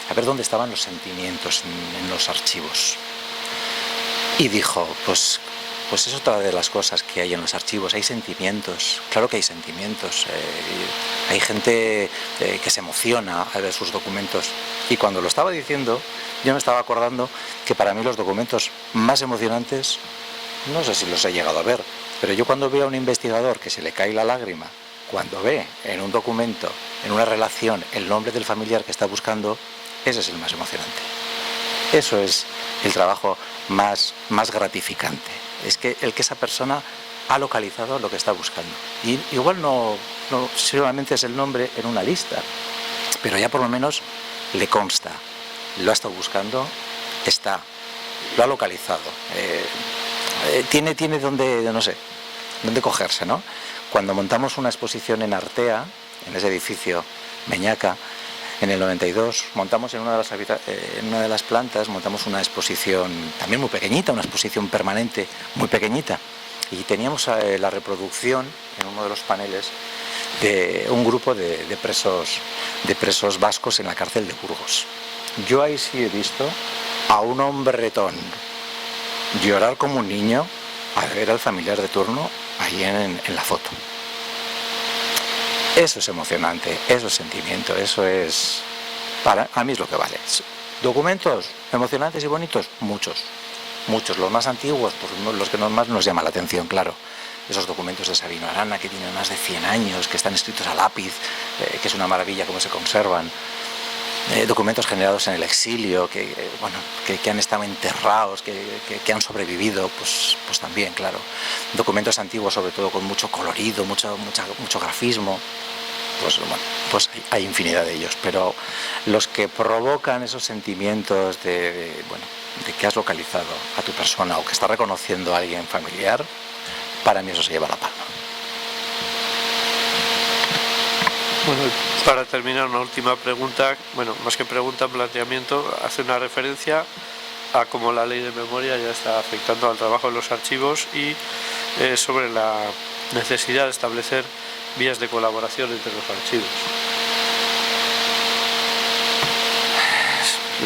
a ver dónde estaban los sentimientos en los archivos, y dijo, pues es otra de las cosas que hay en los archivos, hay sentimientos, claro que hay sentimientos, hay gente que se emociona al ver sus documentos, y cuando lo estaba diciendo yo me estaba acordando que para mí los documentos más emocionantes, no sé si los he llegado a ver, pero yo cuando veo a un investigador que se le cae la lágrima, cuando ve en un documento, en una relación, el nombre del familiar que está buscando, ese es el más emocionante. Eso es el trabajo más gratificante. Es que esa persona ha localizado lo que está buscando. Y igual no solamente es el nombre en una lista, pero ya por lo menos le consta, lo ha estado buscando, lo ha localizado. Tiene donde, no sé, donde cogerse, ¿no? Cuando montamos una exposición en Artea, en ese edificio Meñaca, en el 92, montamos en una de las plantas, montamos una exposición también muy pequeñita, una exposición permanente muy pequeñita, y teníamos la reproducción en uno de los paneles de un grupo de presos vascos en la cárcel de Burgos. Yo ahí sí he visto a un hombretón llorar como un niño al ver al familiar de turno ahí en la foto. Eso es emocionante, eso es sentimiento, eso es, a mí es lo que vale. Documentos emocionantes y bonitos, muchos, los más antiguos, pues los que más nos llama la atención, claro. Esos documentos de Sabino Arana que tienen más de 100 años, que están escritos a lápiz, que es una maravilla cómo se conservan. Documentos generados en el exilio, que han estado enterrados, que han sobrevivido, pues también, claro. Documentos antiguos, sobre todo con mucho colorido, mucho grafismo, pues hay infinidad de ellos, pero los que provocan esos sentimientos de que has localizado a tu persona o que estás reconociendo a alguien familiar, para mí eso se lleva la palma. Bueno, Para terminar, una última pregunta, bueno, más que pregunta, planteamiento, hace una referencia a cómo la ley de memoria ya está afectando al trabajo de los archivos y sobre la necesidad de establecer vías de colaboración entre los archivos.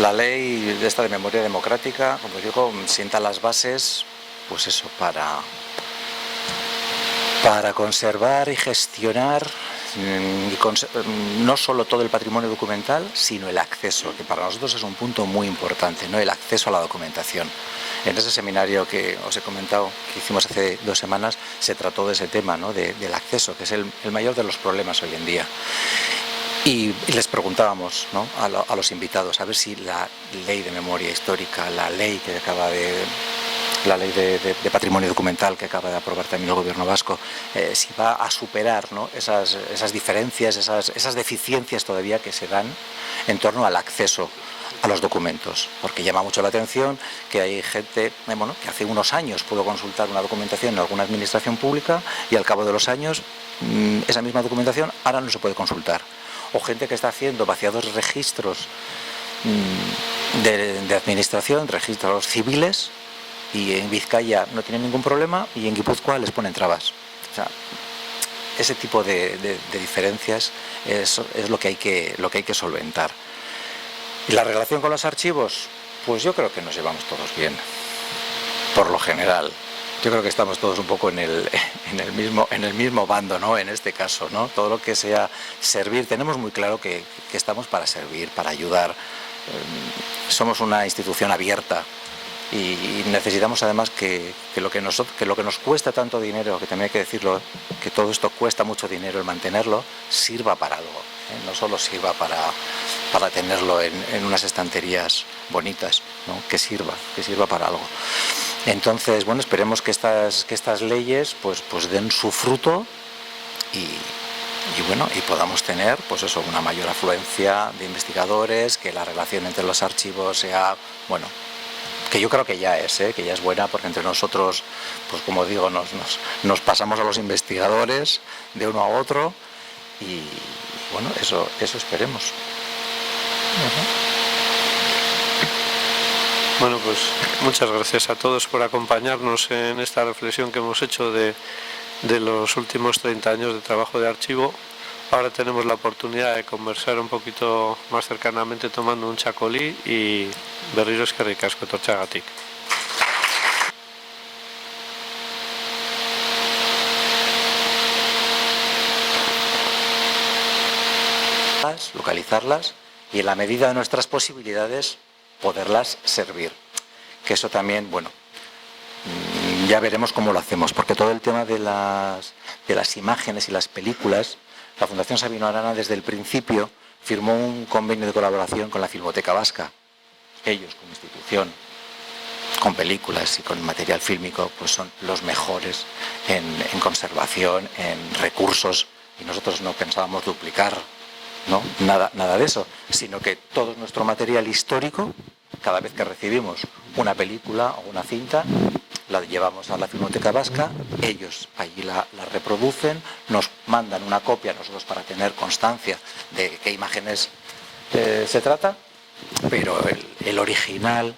La ley de esta de memoria democrática, como digo, sienta las bases, pues eso, para conservar y gestionar no solo todo el patrimonio documental, sino el acceso, que para nosotros es un punto muy importante, ¿no? El acceso a la documentación. En ese seminario que os he comentado, que hicimos hace 2 semanas, se trató de ese tema, ¿no? Del acceso, que es el mayor de los problemas hoy en día. Y les preguntábamos, ¿no?, a los invitados a ver si la ley de memoria histórica, la ley de patrimonio documental que acaba de aprobar también el gobierno vasco, si va a superar, ¿no?, esas diferencias, esas deficiencias todavía que se dan en torno al acceso a los documentos, porque llama mucho la atención que hay gente, que hace unos años pudo consultar una documentación en alguna administración pública y al cabo de los años esa misma documentación ahora no se puede consultar. O gente que está haciendo vaciados de registros de administración, registros civiles, y en Vizcaya no tienen ningún problema y en Guipúzcoa les ponen trabas. O sea, ese tipo de diferencias es lo que hay que solventar. ¿Y la relación con los archivos? Pues yo creo que nos llevamos todos bien, por lo general. Yo creo que estamos todos un poco en el mismo bando, ¿no? En este caso, ¿no? Todo lo que sea servir, tenemos muy claro que estamos para servir, para ayudar. Somos una institución abierta y necesitamos además que lo que nos cuesta tanto dinero, que también hay que decirlo, que todo esto cuesta mucho dinero el mantenerlo, sirva para algo, ¿eh? No solo sirva para tenerlo en unas estanterías bonitas, ¿no? Que sirva para algo. Entonces, bueno, esperemos que estas leyes pues den su fruto y podamos tener, pues eso, una mayor afluencia de investigadores, que la relación entre los archivos sea, bueno, que yo creo que ya es buena, porque entre nosotros, pues como digo, nos pasamos a los investigadores de uno a otro y bueno, eso esperemos. Bueno, pues muchas gracias a todos por acompañarnos en esta reflexión que hemos hecho de los últimos 30 años de trabajo de archivo. Ahora tenemos la oportunidad de conversar un poquito más cercanamente tomando un chacolí y berriro eskerrik asko etortzeagatik. Localizarlas y en la medida de nuestras posibilidades poderlas servir. Que eso también, bueno, ya veremos cómo lo hacemos, porque todo el tema de las imágenes y las películas, la Fundación Sabino Arana desde el principio firmó un convenio de colaboración con la Filmoteca Vasca. Ellos como institución, con películas y con material fílmico, pues son los mejores en conservación, en recursos, y nosotros no pensábamos duplicar, ¿no? Nada de eso, sino que todo nuestro material histórico, cada vez que recibimos una película o una cinta, la llevamos a la Filmoteca Vasca, ellos allí la reproducen, nos mandan una copia a nosotros para tener constancia de qué imágenes se trata, pero el original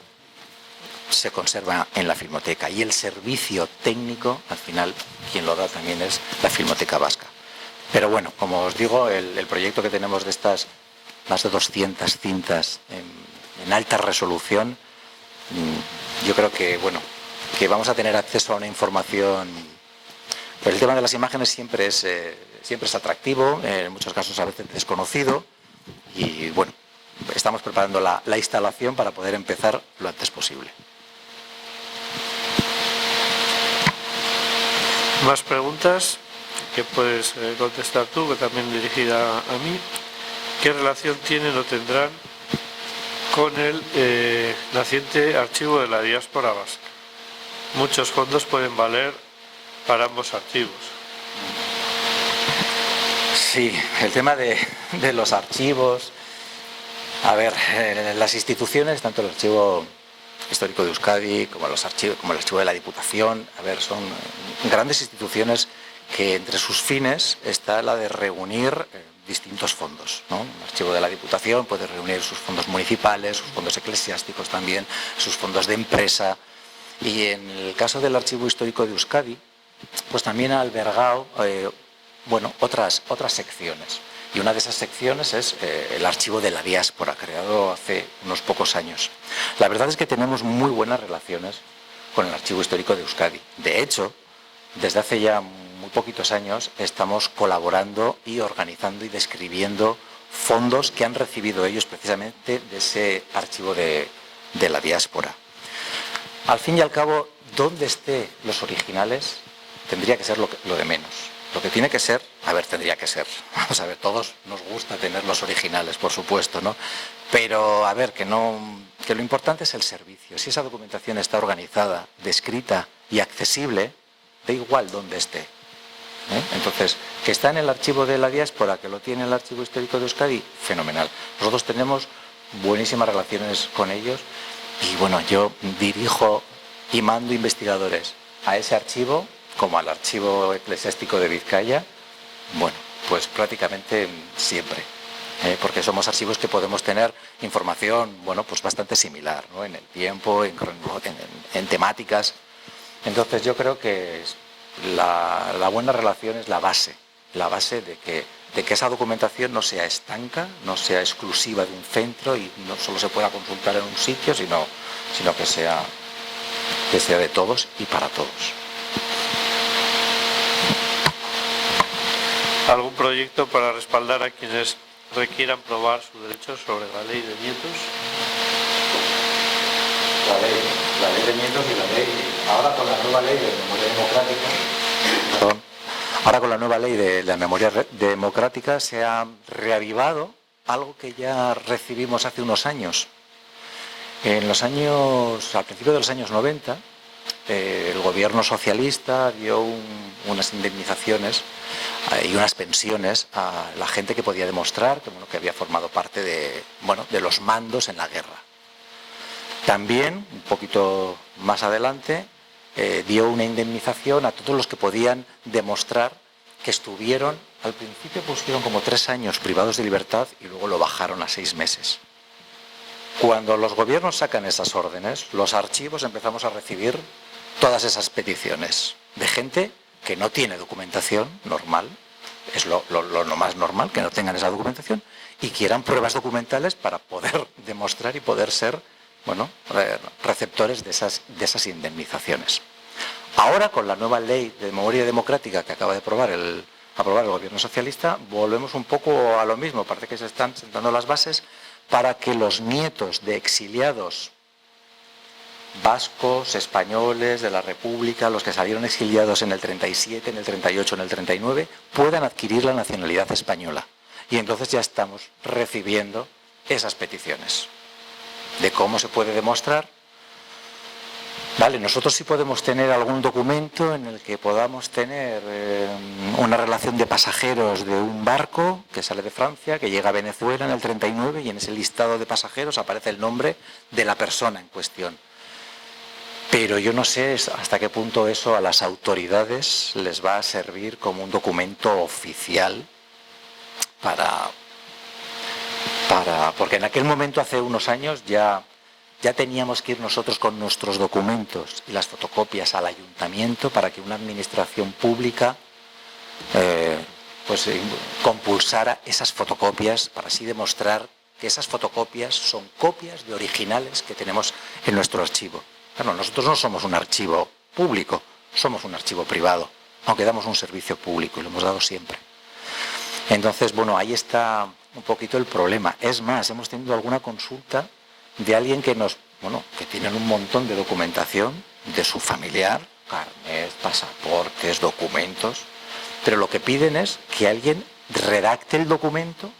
se conserva en la Filmoteca y el servicio técnico, al final, quien lo da también es la Filmoteca Vasca. Pero bueno, como os digo, el proyecto que tenemos de estas más de 200 cintas en alta resolución, yo creo que, bueno, que vamos a tener acceso a una información. Pero el tema de las imágenes siempre es atractivo, en muchos casos a veces desconocido, y bueno, estamos preparando la instalación para poder empezar lo antes posible. ¿Más preguntas? Que puedes contestar tú, que también dirigida a mí. ¿Qué relación tienen o tendrán con el naciente archivo de la diáspora vasca? Muchos fondos pueden valer para ambos archivos. Sí, el tema de los archivos. A ver, las instituciones, tanto el Archivo Histórico de Euskadi como el Archivo de la Diputación, a ver, son grandes instituciones que entre sus fines está la de reunir distintos fondos, ¿no? El archivo de la Diputación puede reunir sus fondos municipales, sus fondos eclesiásticos también, sus fondos de empresa. Y en el caso del Archivo Histórico de Euskadi, pues también ha albergado otras secciones. Y una de esas secciones es el Archivo de la Diáspora, creado hace unos pocos años. La verdad es que tenemos muy buenas relaciones con el Archivo Histórico de Euskadi. De hecho, desde hace ya muy poquitos años estamos colaborando y organizando y describiendo fondos que han recibido ellos precisamente de ese archivo de la diáspora. Al fin y al cabo, donde estén los originales, tendría que ser lo de menos. Lo que tiene que ser, tendría que ser. Vamos a ver, todos nos gusta tener los originales, por supuesto, ¿no? Pero, que lo importante es el servicio. Si esa documentación está organizada, descrita y accesible, da igual dónde esté. Entonces, que está en el archivo de la diáspora, que lo tiene el Archivo Histórico de Euskadi, fenomenal. Nosotros tenemos buenísimas relaciones con ellos y bueno, yo dirijo y mando investigadores a ese archivo como al Archivo Eclesiástico de Vizcaya, pues prácticamente siempre. Porque somos archivos que podemos tener información, pues bastante similar, ¿no? En el tiempo, en temáticas. Entonces yo creo que la buena relación es la base de que esa documentación no sea estanca, no sea exclusiva de un centro y no solo se pueda consultar en un sitio, sino que sea de todos y para todos. ¿Algún proyecto para respaldar a quienes requieran probar sus derechos sobre la ley de nietos? La ley de nietos y la ley, ahora con la nueva ley de memoria democrática, ahora con la nueva ley de la memoria democrática se ha reavivado algo que ya recibimos hace unos años. Al principio de los años 90, el gobierno socialista dio unas indemnizaciones y unas pensiones a la gente que podía demostrar que había formado parte de los mandos en la guerra. También, un poquito más adelante, dio una indemnización a todos los que podían demostrar que estuvieron, al principio pusieron como 3 años privados de libertad y luego lo bajaron a 6 meses. Cuando los gobiernos sacan esas órdenes, los archivos empezamos a recibir todas esas peticiones de gente que no tiene documentación normal, es lo más normal, que no tengan esa documentación, y quieran pruebas documentales para poder demostrar y poder ser receptores de esas indemnizaciones. Ahora, con la nueva ley de memoria democrática que acaba de aprobar el gobierno socialista, volvemos un poco a lo mismo. Parece que se están sentando las bases para que los nietos de exiliados vascos, españoles, de la República, los que salieron exiliados en el 37, en el 38, en el 39, puedan adquirir la nacionalidad española. Y entonces ya estamos recibiendo esas peticiones de cómo se puede demostrar. Nosotros sí podemos tener algún documento en el que podamos tener una relación de pasajeros de un barco que sale de Francia, que llega a Venezuela en el 39 y en ese listado de pasajeros aparece el nombre de la persona en cuestión. Pero yo no sé hasta qué punto eso a las autoridades les va a servir como un documento oficial porque en aquel momento, hace unos años, ya teníamos que ir nosotros con nuestros documentos y las fotocopias al ayuntamiento para que una administración pública compulsara esas fotocopias para así demostrar que esas fotocopias son copias de originales que tenemos en nuestro archivo. Claro, nosotros no somos un archivo público, somos un archivo privado, aunque damos un servicio público y lo hemos dado siempre. Entonces, ahí está un poquito el problema. Es más, hemos tenido alguna consulta de alguien que tienen un montón de documentación de su familiar, carnet, pasaportes, documentos, pero lo que piden es que alguien redacte el documento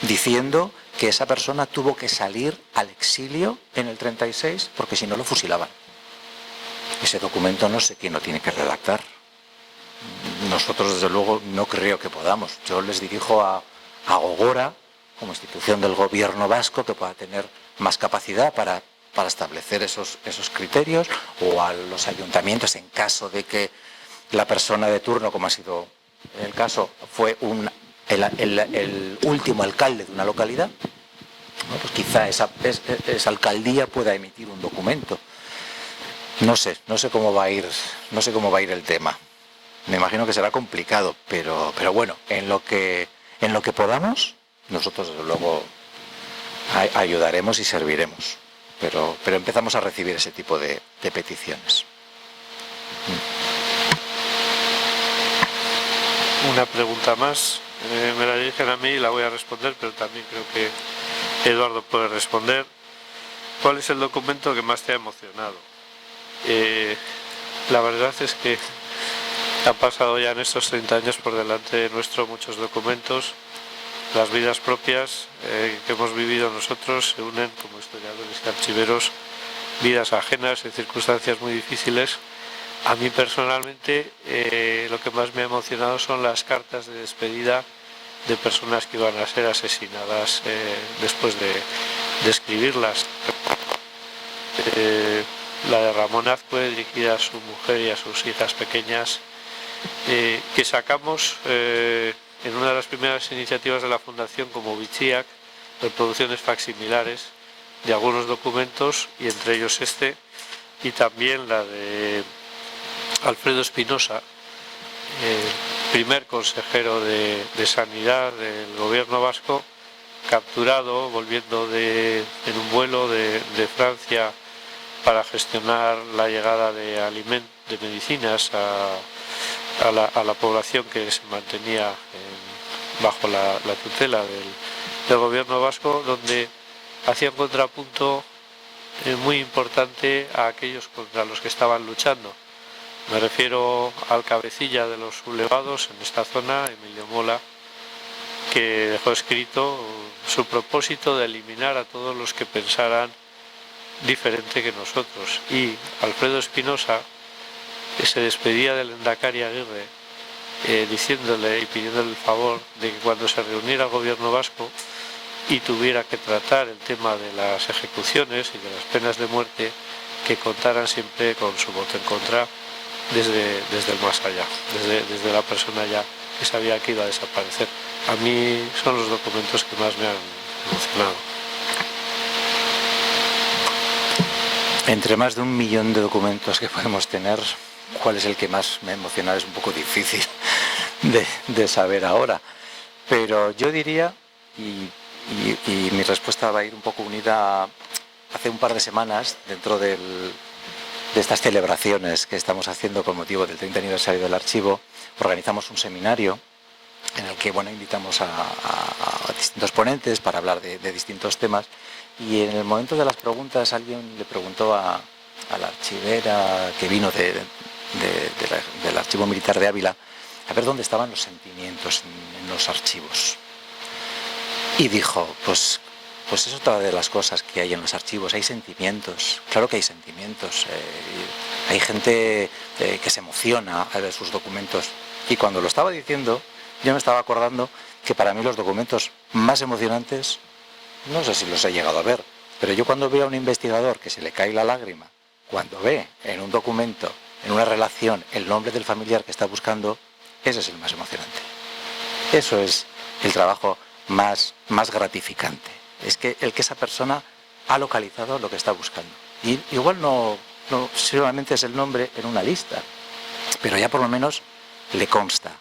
diciendo que esa persona tuvo que salir al exilio en el 36 porque si no lo fusilaban. Ese documento no sé quién lo tiene que redactar. Nosotros, desde luego, no creo que podamos. Yo les dirijo a Gogora, como institución del gobierno vasco, que pueda tener más capacidad para establecer esos criterios, o a los ayuntamientos en caso de que la persona de turno, como ha sido el caso, fue un el último alcalde de una localidad, ¿no? Pues quizá esa alcaldía pueda emitir un documento. No sé cómo va a ir el tema. Me imagino que será complicado, pero bueno, en lo que podamos, nosotros desde luego ayudaremos y serviremos. Pero empezamos a recibir ese tipo de peticiones. Una pregunta más, me la dirigen a mí y la voy a responder, pero también creo que Eduardo puede responder. ¿Cuál es el documento que más te ha emocionado? La verdad es que han pasado ya en estos 30 años por delante de nuestro muchos documentos. Las vidas propias que hemos vivido nosotros se unen como historiadores y archiveros, vidas ajenas en circunstancias muy difíciles. A mí personalmente lo que más me ha emocionado son las cartas de despedida de personas que iban a ser asesinadas después de escribirlas. La de Ramón Azcue, dirigida a su mujer y a sus hijas pequeñas, que sacamos en una de las primeras iniciativas de la Fundación como Bichiac, reproducciones facsimilares de algunos documentos, y entre ellos este, y también la de Alfredo Espinosa, primer consejero de Sanidad del gobierno vasco, capturado volviendo en un vuelo de Francia para gestionar la llegada de medicinas a la población que se mantenía bajo la tutela del gobierno vasco, donde hacía un contrapunto muy importante a aquellos contra los que estaban luchando. Me refiero al cabecilla de los sublevados en esta zona, Emilio Mola, que dejó escrito su propósito de eliminar a todos los que pensaran diferente que nosotros. Y Alfredo Espinosa, que se despedía del Lehendakari Aguirre, diciéndole y pidiéndole el favor de que cuando se reuniera el gobierno vasco y tuviera que tratar el tema de las ejecuciones y de las penas de muerte, que contaran siempre con su voto en contra desde el más allá, desde la persona ya que sabía que iba a desaparecer. A mí son los documentos que más me han emocionado. Entre más de 1 millón de documentos que podemos tener, ¿cuál es el que más me emociona? Es un poco difícil de saber ahora. Pero yo diría, y mi respuesta va a ir un poco unida a hace un par de semanas, dentro de estas celebraciones que estamos haciendo con motivo del 30 aniversario del archivo, organizamos un seminario en el que invitamos a distintos ponentes para hablar de distintos temas, y en el momento de las preguntas alguien le preguntó a la archivera que vino del Archivo Militar de Ávila a ver dónde estaban los sentimientos en los archivos, y dijo, pues es otra de las cosas que hay en los archivos, hay sentimientos, claro que hay sentimientos, hay gente que se emociona al ver sus documentos, y cuando lo estaba diciendo yo me estaba acordando que para mí los documentos más emocionantes, no sé si los he llegado a ver, pero yo cuando veo a un investigador que se le cae la lágrima, cuando ve en un documento, en una relación, el nombre del familiar que está buscando, ese es el más emocionante. Eso es el trabajo más gratificante. Es que esa persona ha localizado lo que está buscando. Y igual no solamente es el nombre en una lista, pero ya por lo menos le consta.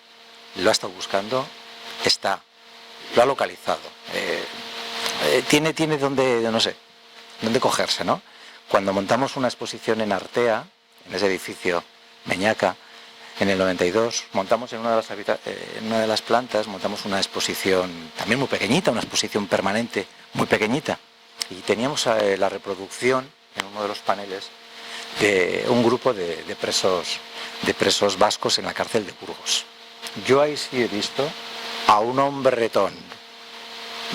Lo ha estado buscando, lo ha localizado. Tiene donde cogerse, ¿no? Cuando montamos una exposición en Artea, en ese edificio Meñaca, en el 92, montamos en una de las plantas, montamos una exposición también muy pequeñita, una exposición permanente muy pequeñita, y teníamos la reproducción en uno de los paneles de un grupo de presos vascos en la cárcel de Burgos. Yo ahí sí he visto a un hombretón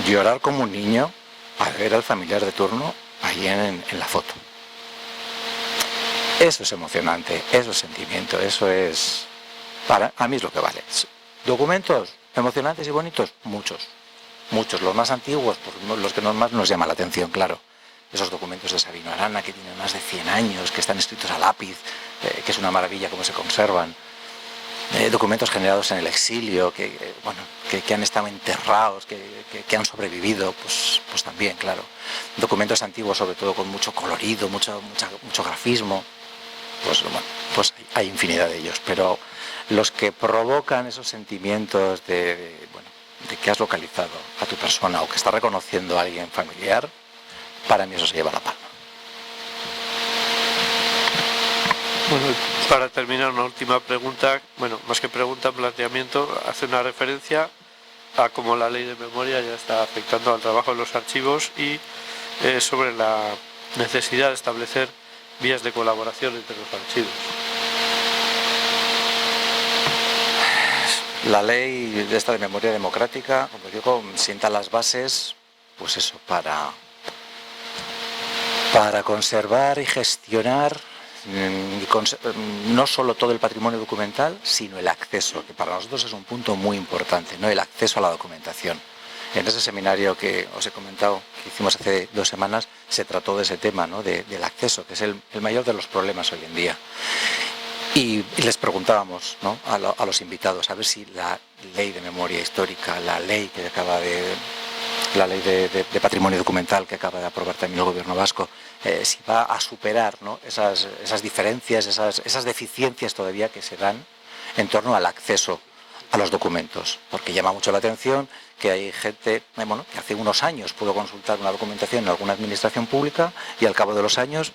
llorar como un niño al ver al familiar de turno ahí en la foto. Eso es emocionante, eso es sentimiento, eso es... a mí es lo que vale. ¿Documentos emocionantes y bonitos? Muchos. Los más antiguos, los que más nos llama la atención, claro. Esos documentos de Sabino Arana, que tienen más de 100 años, que están escritos a lápiz, que es una maravilla cómo se conservan. documentos generados en el exilio, que han estado enterrados, que han sobrevivido, pues también, claro. Documentos antiguos, sobre todo con mucho colorido, mucho grafismo, pues hay infinidad de ellos, pero los que provocan esos sentimientos de que has localizado a tu persona o que está reconociendo a alguien familiar, para mí eso se lleva la palma. Bueno, para terminar, una última pregunta, bueno, más que pregunta, planteamiento, hace una referencia a cómo la ley de memoria ya está afectando al trabajo de los archivos y sobre la necesidad de establecer vías de colaboración entre los archivos. La ley de esta de memoria democrática, como digo, sienta las bases, pues eso, para conservar y gestionar no solo todo el patrimonio documental, sino el acceso, que para nosotros es un punto muy importante, ¿no? El acceso a la documentación. En ese seminario que os he comentado, que hicimos hace 2 semanas, se trató de ese tema, ¿no? Del acceso, que es el mayor de los problemas hoy en día. Y les preguntábamos, ¿no? a los invitados a ver si la ley de memoria histórica, la ley de patrimonio documental que acaba de aprobar también el gobierno vasco, si va a superar, ¿no? esas diferencias, esas deficiencias todavía que se dan en torno al acceso a los documentos, porque llama mucho la atención que hay gente, que hace unos años pudo consultar una documentación en alguna administración pública y al cabo de los años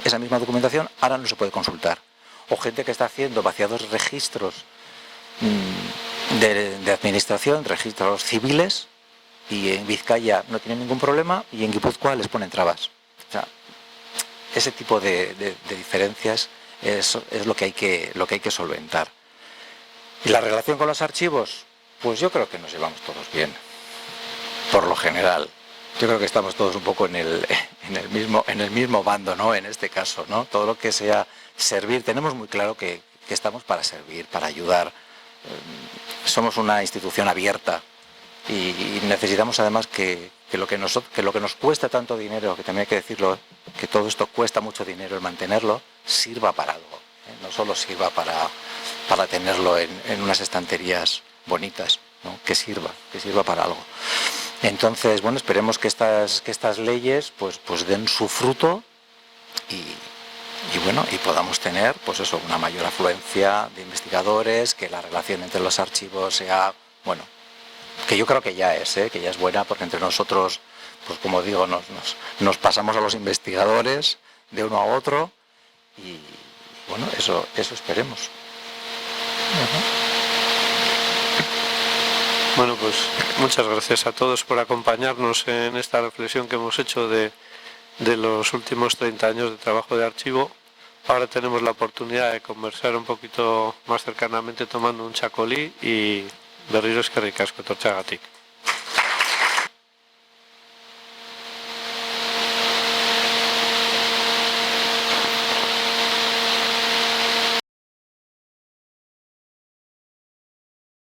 esa misma documentación ahora no se puede consultar. O gente que está haciendo vaciados registros de administración, registros civiles, y en Vizcaya no tienen ningún problema y en Guipúzcoa les ponen trabas. O sea, ese tipo de diferencias es lo que hay que solventar. ¿Y la relación con los archivos? Pues yo creo que nos llevamos todos bien, por lo general. Yo creo que estamos todos un poco en el mismo bando, ¿no? En este caso, ¿no? Todo lo que sea servir, tenemos muy claro que estamos para servir, para ayudar. Somos una institución abierta y necesitamos además que lo que nos cuesta tanto dinero, que también hay que decirlo, que todo esto cuesta mucho dinero el mantenerlo, sirva para algo, ¿eh? No solo sirva para tenerlo en unas estanterías bonitas, ¿no? Que sirva para algo. Entonces, bueno, esperemos que estas leyes pues den su fruto y podamos tener pues eso, una mayor afluencia de investigadores, que la relación entre los archivos sea, bueno, que yo creo que ya es buena, porque entre nosotros, pues como digo, nos pasamos a los investigadores de uno a otro y bueno, eso esperemos. Bueno, pues muchas gracias a todos por acompañarnos en esta reflexión que hemos hecho de los últimos 30 años de trabajo de archivo. Ahora tenemos la oportunidad de conversar un poquito más cercanamente tomando un chacolí y berriro eskerrik asko etortzeagatik.